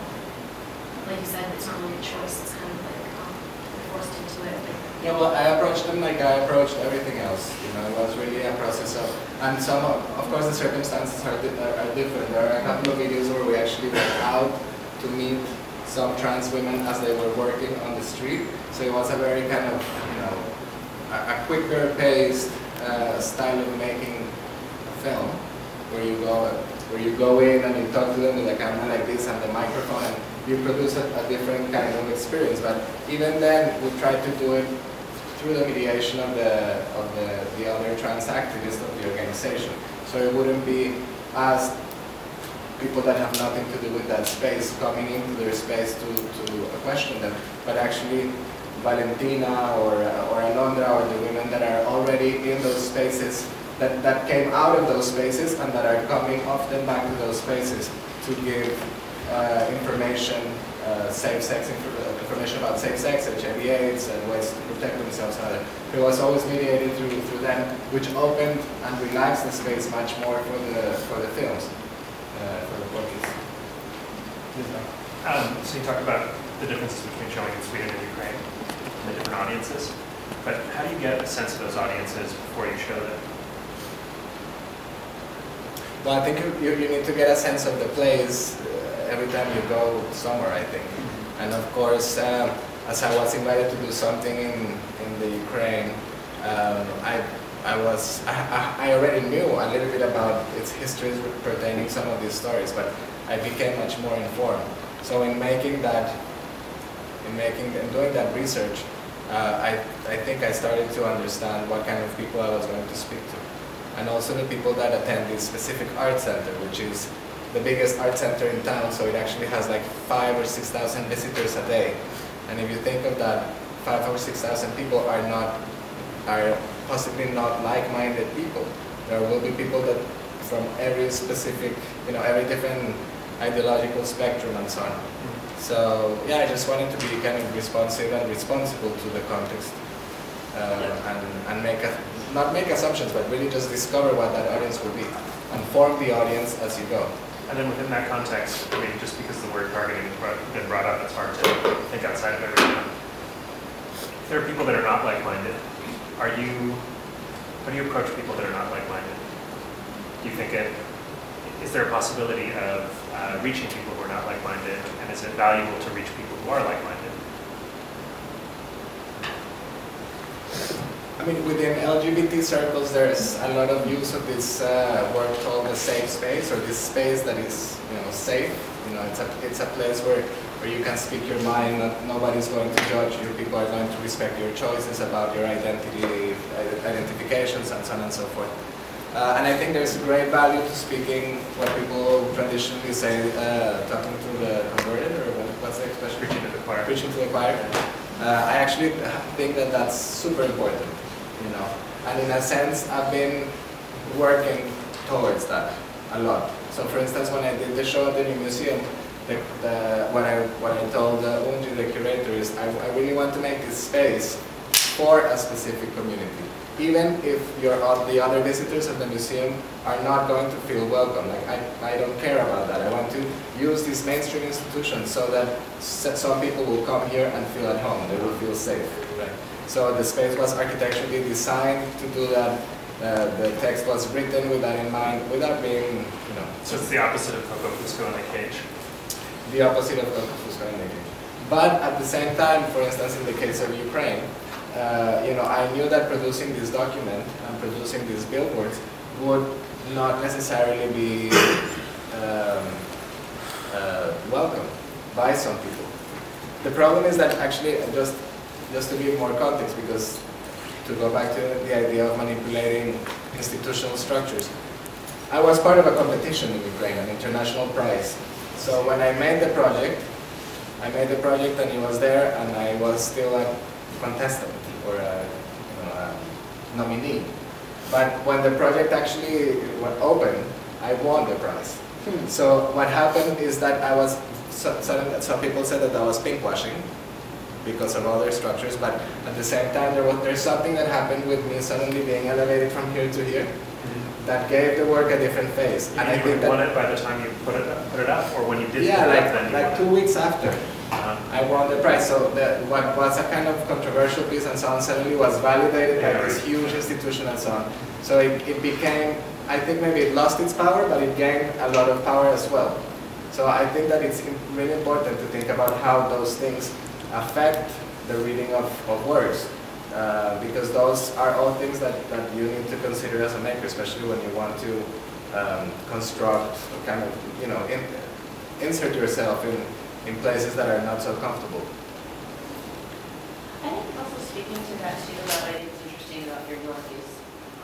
Like you said, it's not really a choice. It's kind of like you're forced into it. Yeah, well, I approached them like I approached everything else. It was really a process of, and of course, the circumstances are different. There are a couple of videos where we actually went out to meet some trans women as they were working on the street. So it was a very kind of, a quicker paced style of making a film, where you go in and you talk to them with a camera like this and the microphone, and you produce a different kind of experience. But even then, we tried to do it through the mediation of the other trans activists of the organization. So it wouldn't be us, people that have nothing to do with that space, coming into their space to question them, but actually Valentina or Alondra or the women that are already in those spaces, that came out of those spaces and that are coming often back to those spaces to give information, information about safe sex, HIV/AIDS, and ways to protect themselves and others. It was always mediated through them, which opened and relaxed the space much more for the films, for the portraits. So you talked about the differences between showing in Sweden and Ukraine, and the different audiences, but how do you get a sense of those audiences before you show them? Well, I think you need to get a sense of the place every time you go somewhere, I think. And of course, as I was invited to do something in the Ukraine, I already knew a little bit about its histories pertaining some of these stories, but I became much more informed. So in doing that research, I think I started to understand what kind of people I was going to speak to. And also the people that attend this specific art center, which is the biggest art center in town, so it actually has like 5,000 or 6,000 visitors a day. And if you think of that, 5,000 or 6,000 people are possibly not like-minded people. There will be people that from every specific, every different ideological spectrum and so on. So yeah, I just wanted to be kind of responsive and responsible to the context, and not make assumptions, but really just discover what that audience will be, and form the audience as you go. And then within that context, I mean, just because the word targeting has been brought up, it's hard to think outside of everything. If there are people that are not like-minded, how do you approach people that are not like-minded? Do you think is there a possibility of reaching people who are not like-minded, and is it valuable to reach people who are like-minded? I mean, within LGBT circles, there's a lot of use of this word called the safe space, or this space that is, safe. It's a place where you can speak your mind. Nobody's going to judge you. People are going to respect your choices about your identifications, and so on and so forth. And I think there's great value to speaking what people traditionally say, talking to the converted, or what's the expression? Preaching to the choir. Preaching to the choir. I actually think that that's super important, you know. And in a sense, I've been working towards that a lot. So for instance, when I did the show at the new museum, what I told Unji, the curator, is I really want to make this space for a specific community. Even if the other visitors of the museum are not going to feel welcome. Like I don't care about that. I want to use these mainstream institutions so that some people will come here and feel at home. They will feel safe. Right? So the space was architecturally designed to do that. The text was written with that in mind, without being, you know. So it's the opposite of Coco Fusco in the cage. The opposite of Coco Fusco in the cage. But at the same time, for instance, in the case of Ukraine, you know, I knew that producing this document and producing these billboards would not necessarily be welcome by some people. The problem is that actually, just to give more context, because to go back to the idea of manipulating institutional structures, I was part of a competition in Ukraine, an international prize. So when I made the project and he was there, and I was still a contestant or a nominee. But when the project actually went open, I won the prize. So what happened is that I was, some people said that I was pinkwashing because of other structures, but at the same time there's something that happened with me suddenly being elevated from here to here that gave the work a different phase. And I think won it by the time you put it up, or when you did yeah, put it up, then like 2 weeks after. I won the prize. So what was a kind of controversial piece and so on suddenly was validated by this huge institution and so on. So it became, I think maybe it lost its power, but it gained a lot of power as well. So I think that it's really important to think about how those things affect the reading of works. Because those are all things that you need to consider as a maker, especially when you want to construct, kind of, you know, insert yourself in places that are not so comfortable. I think also speaking to that too, what I think is interesting about your work is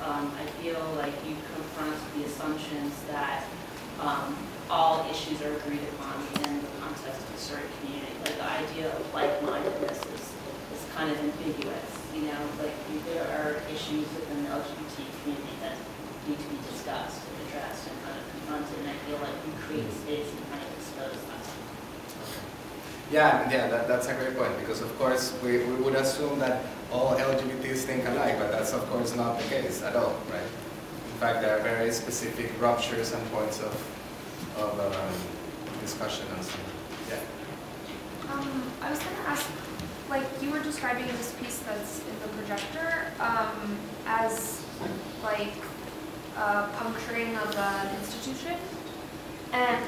I feel like you confront the assumptions that all issues are agreed upon in the context of a certain community. Like the idea of like-mindedness is kind of ambiguous. You know, like there are issues within the LGBT community that need to be discussed and addressed and kind of confronted, and I feel like you create a space and kind of expose that. Yeah, that's a great point, because of course we would assume that all LGBTs think alike, but that's of course not the case at all, right? In fact, there are very specific ruptures and points of discussion and so on. Yeah. I was going to ask, like you were describing this piece that's in the projector as like puncturing of an institution, and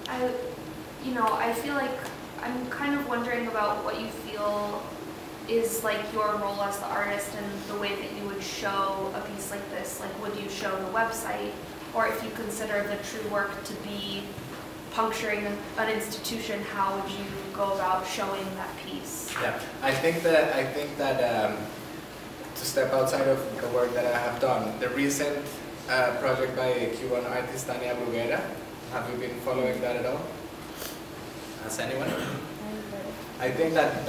I feel like I'm kind of wondering about what you feel is like your role as the artist and the way that you would show a piece like this. Like, would you show the website, or if you consider the true work to be puncturing an institution, how would you go about showing that piece? Yeah, I think that to step outside of the work that I have done, the recent project by Cuban artist Tania Bruguera, have you been following that at all? Has anyone? I think that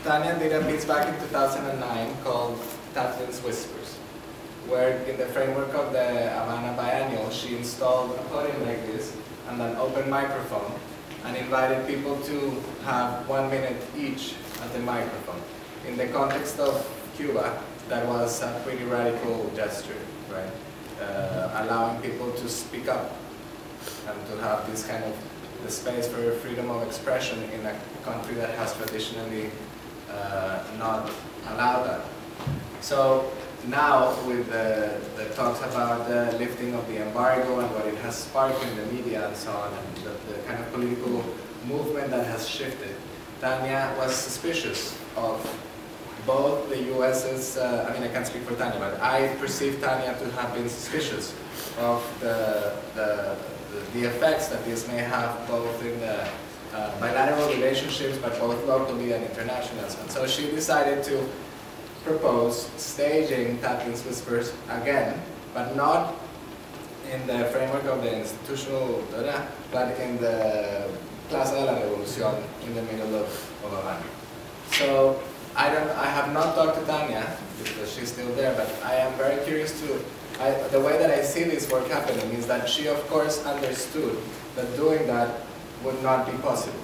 Tania did a piece back in 2009 called Tatlin's Whispers, where in the framework of the Havana Biennial, she installed a podium like this and an open microphone and invited people to have 1 minute each at the microphone. In the context of Cuba, that was a pretty radical gesture, right? Allowing people to speak up and to have this kind of the space for freedom of expression in a country that has traditionally not allowed that. So now with the talks about the lifting of the embargo and what it has sparked in the media and so on, and the kind of political movement that has shifted, Tania was suspicious of both the US's, I mean I can't speak for Tania, but I perceive Tania to have been suspicious of the effects that this may have both in the bilateral relationships, but both locally and internationally. And so she decided to propose staging Tatlin's Whispers again, but not in the framework of the institutional, but in the Plaza de la Revolución in the middle of Havana. So I have not talked to Tanya because she's still there, but I am very curious to. The way that I see this work happening is that she, of course, understood that doing that would not be possible,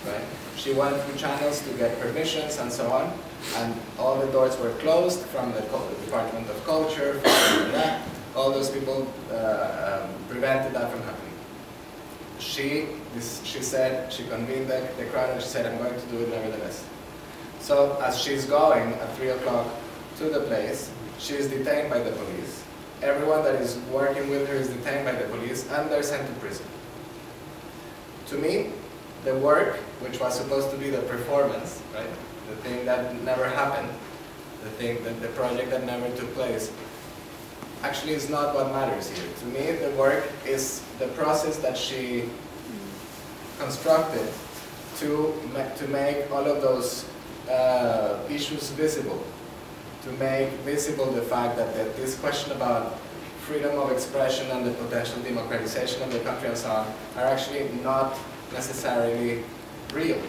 right? She went through channels to get permissions and so on, and all the doors were closed from the Department of Culture, from that. All those people prevented that from happening. She said, she convened the crowd and she said, I'm going to do it nevertheless. So as she's going at 3 o'clock to the place, she is detained by the police. Everyone that is working with her is detained by the police and they're sent to prison. To me, the work, which was supposed to be the performance, right? The thing that never happened, the project that never took place, actually is not what matters here. To me, the work is the process that she constructed to make all of those issues visible, to make visible the fact that this question about freedom of expression and the potential democratization of the country and so on are actually not necessarily real.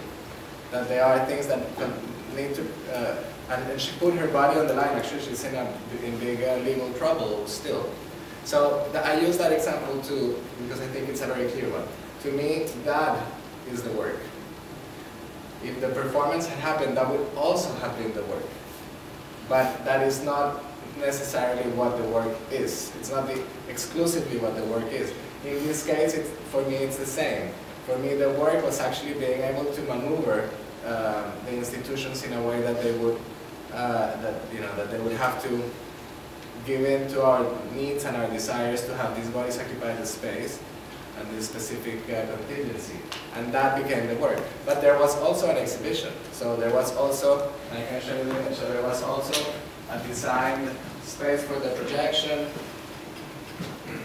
That they are things that need to, and she put her body on the line. Actually, she's in big legal trouble still. So I use that example too because I think it's a very clear one. To me, that is the work. If the performance had happened, that would also have been the work. But that is not necessarily what the work is. It's not exclusively what the work is. In this case, for me, it's the same. For me, the work was actually being able to maneuver the institutions in a way that they would, that they would have to give in to our needs and our desires to have these bodies occupy the space and this specific contingency. And that became the work. But there was also an exhibition. So there was also, and I can show you the image, so there was also a designed space for the projection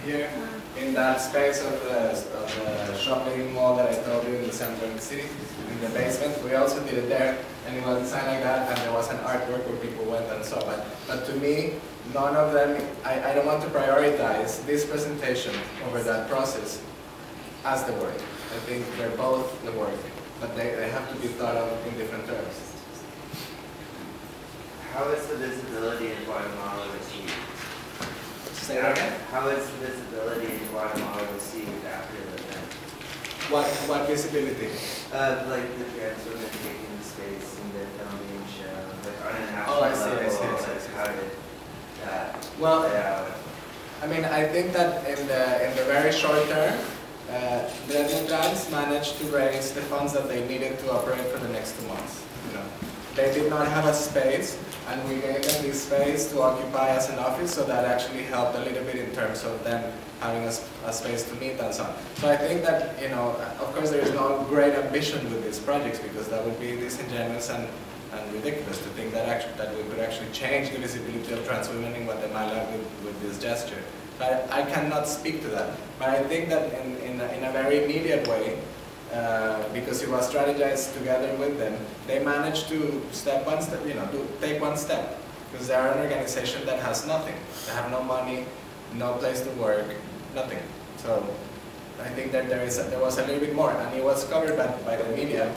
here in that space of the shopping mall that I told you in the center of the city, in the basement. We also did it there, and it was designed like that, and there was an artwork where people went and saw it. But to me, none of them, I don't want to prioritize this presentation over that process as the work. I think they're both the work, but they have to be thought of in different terms. How is the visibility in Guatemala received? Say that again? How is the visibility in Guatemala received after the event? What visibility? Like the trans women taking the space in the filming show, like on a national Oh, I see, level, I see. like how did that Well, play out? I mean, I think that in the very short term, the trans managed to raise the funds that they needed to operate for the next 2 months. You know, they did not have a space, and we gave them this space to occupy as an office, so that actually helped a little bit in terms of them having a space to meet and so on. So I think that, you know, of course there is no great ambition with these projects because that would be disingenuous and ridiculous to think that we could actually change the visibility of trans women in Guatemala with this gesture. But I cannot speak to that. But I think that in a very immediate way, because it was strategized together with them, they managed to take one step. Because they are an organization that has nothing. They have no money, no place to work, nothing. So I think that there was a little bit more, and it was covered by the media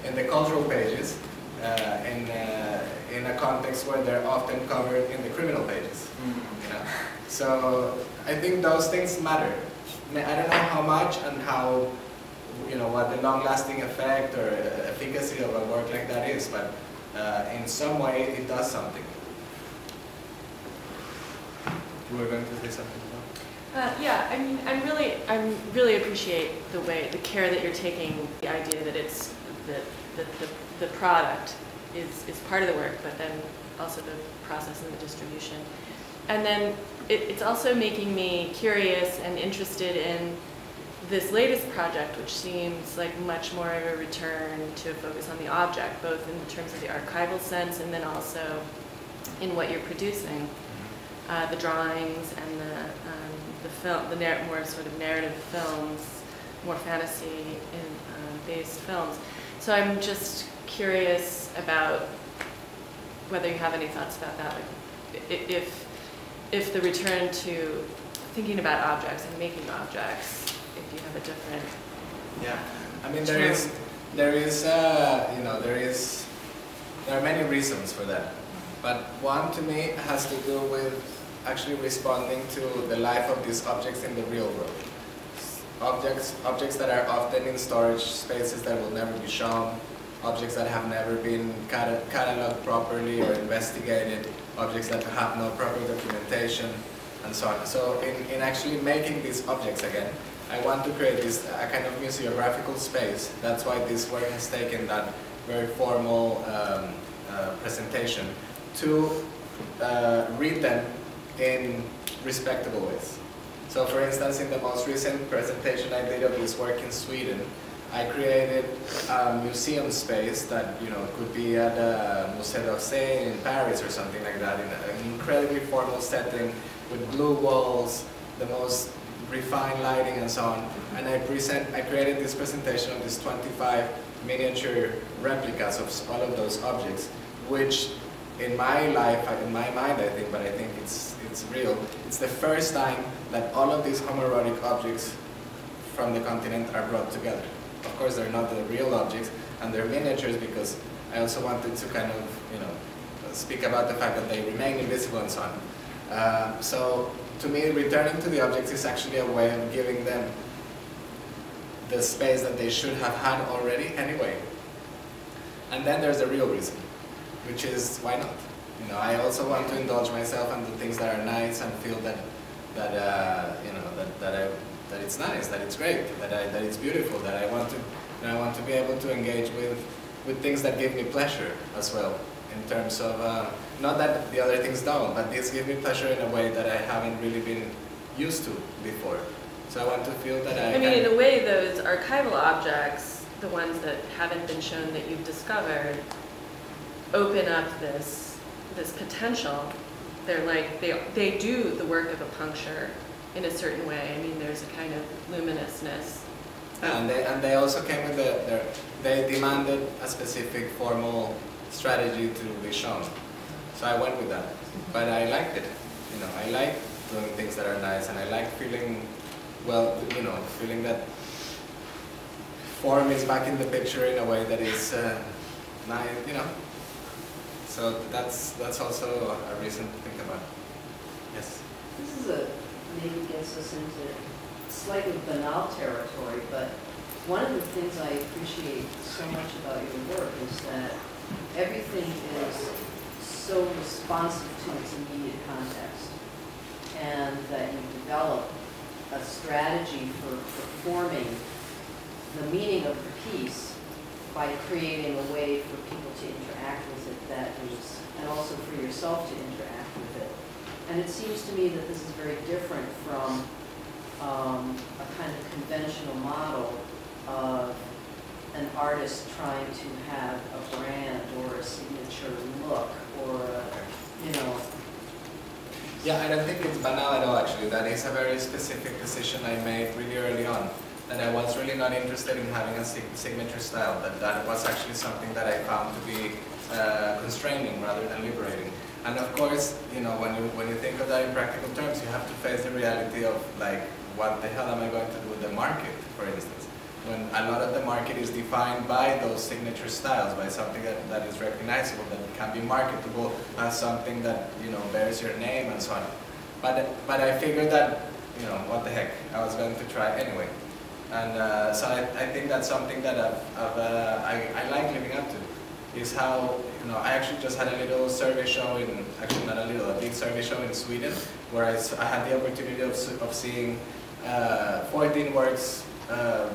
in the cultural pages, in a context where they're often covered in the criminal pages. You know? So I think those things matter. I don't know how much and how, you know, what the long-lasting effect or efficacy of a work like that is, but in some way it does something. You were going to say something about? Yeah, I mean, I really appreciate the care that you're taking, the idea that it's the product is part of the work, but then also the process and the distribution. And then it's also making me curious and interested in this latest project, which seems like much more of a return to a focus on the object, both in terms of the archival sense and then also in what you're producing, the drawings and the film, more sort of narrative films, more fantasy based films. So I'm just curious about whether you have any thoughts about that, like if the return to thinking about objects and making objects, if you have a different. Yeah, I mean There is, there are many reasons for that. But one to me has to do with actually responding to the life of these objects in the real world. Objects that are often in storage spaces that will never be shown, objects that have never been cataloged properly or investigated, objects that have no proper documentation, and so on. So in actually making these objects again, I want to create this a kind of museographical space. That's why this work has taken that very formal presentation to read them in respectable ways. So for instance, in the most recent presentation I did of this work in Sweden, I created a museum space that could be at the Musée d'Orsay in Paris or something like that, in an incredibly formal setting with blue walls, the most refined lighting and so on. And I created this presentation of these 25 miniature replicas of all of those objects, which in my life, in my mind I think, but I think it's real, it's the first time that all of these homoerotic objects from the continent are brought together. Of course, they're not the real objects, and they're miniatures because I also wanted to kind of, speak about the fact that they remain invisible and so on. So, to me, returning to the objects is actually a way of giving them the space that they should have had already anyway. And then there's the real reason, which is why not? I also want to indulge myself and do things that are nice and feel that it's nice, that it's great, that it's beautiful, that I want to be able to engage with things that give me pleasure as well, in terms of, not that the other things don't, but these give me pleasure in a way that I haven't really been used to before. So I want to feel that I mean, in a way, those archival objects, the ones that haven't been shown that you've discovered, open up this potential. They're like, they do the work of a puncture in a certain way. I mean, there's a kind of luminousness. And they also came with they demanded a specific formal strategy to be shown. So I went with that. But I liked it. I like doing things that are nice, and I like feeling, well, feeling that form is back in the picture in a way that is nice, So that's also a reason to think about. Yes? This is maybe gets us into slightly banal territory, but one of the things I appreciate so much about your work is that everything is so responsive to its immediate context, and that you develop a strategy for performing the meaning of the piece by creating a way for people to interact with it that is, and also for yourself to interact with it. And it seems to me that this is very different from a kind of conventional model of an artist trying to have a brand or a signature look or Yeah, I don't think it's banal at all, actually. That is a very specific decision I made really early on. That I was really not interested in having a signature style. That was actually something that I found to be constraining rather than liberating. And of course, when you think of that in practical terms, you have to face the reality of, like, what the hell am I going to do with the market, for instance? When a lot of the market is defined by those signature styles, by something that is recognizable, that can be marketable as something that, bears your name and so on. But I figured that, what the heck, I was going to try anyway. And so I think that's something that I like living up to, is how, I actually just had a little survey show actually not a little, a big survey show in Sweden, where I had the opportunity of seeing 14 works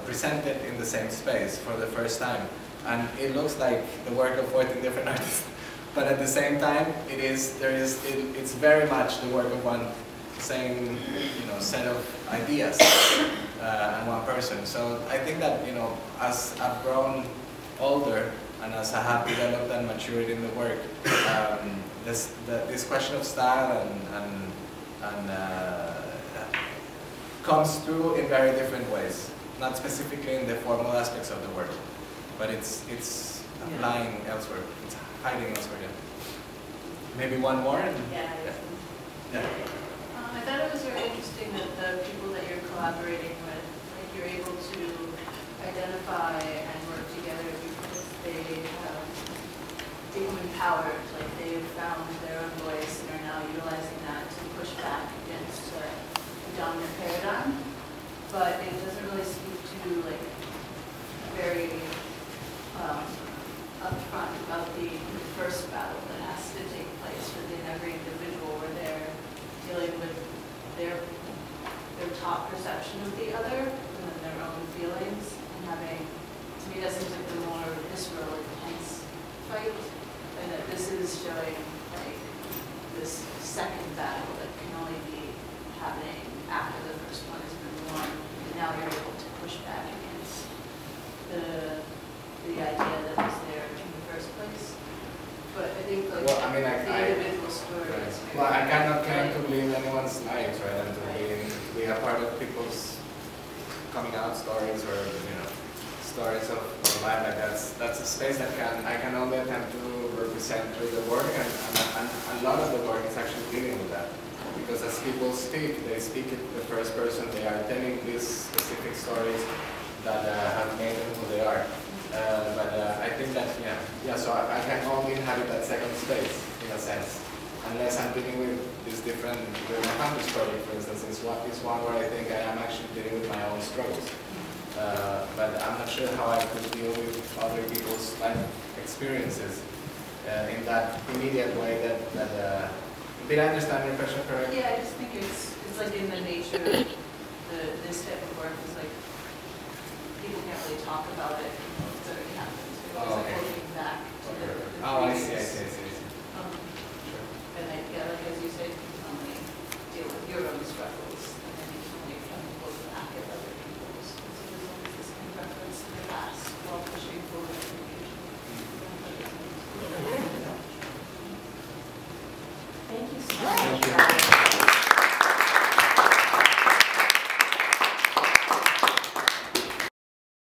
presented in the same space for the first time. And it looks like the work of 14 different artists. But at the same time, it's very much the work of one same set of ideas and one person. So I think that as I've grown older and as I have developed and matured in the work, this question of style and comes through in very different ways. Not specifically in the formal aspects of the work, but it's lying elsewhere. It's hiding elsewhere. Yeah. Maybe one more. Yeah. I thought it was very interesting that the people that you're collaborating with, like, you're able to identify and work together because they become empowered, like they've found their own voice and are now utilizing that to push back against the dominant paradigm. But it doesn't really speak to like very upfront about the first battle that has to take place within every individual where they're dealing with their top perception of the other and then their own feelings and having, to me that seems like the more visceral, intense fight, and that this is showing like this second battle that can only be happening after the first one has been won, and now you're able to push back against the idea that was there in the first place. But I think like Well, I mean, the individual story right. is very, Well, I cannot claim to live anyone's lives, right? And to be a part of people's coming out stories or stories of life. Like that's a space that I can only attempt to represent through the work, and a lot of the work is actually dealing with that. Because as people speak, they speak in the first person. They are telling these specific stories that have made them who they are. But I think that, so I can only inhabit that second space, in a sense, unless I'm dealing with these different, the Campus project, for instance, is one where I think I am actually dealing with my own struggles. But I'm not sure how I could deal with other people's life experiences in that immediate way that did I understand your question correctly? yeah, I just think it's like in the nature of this type of work is like people can't really talk about it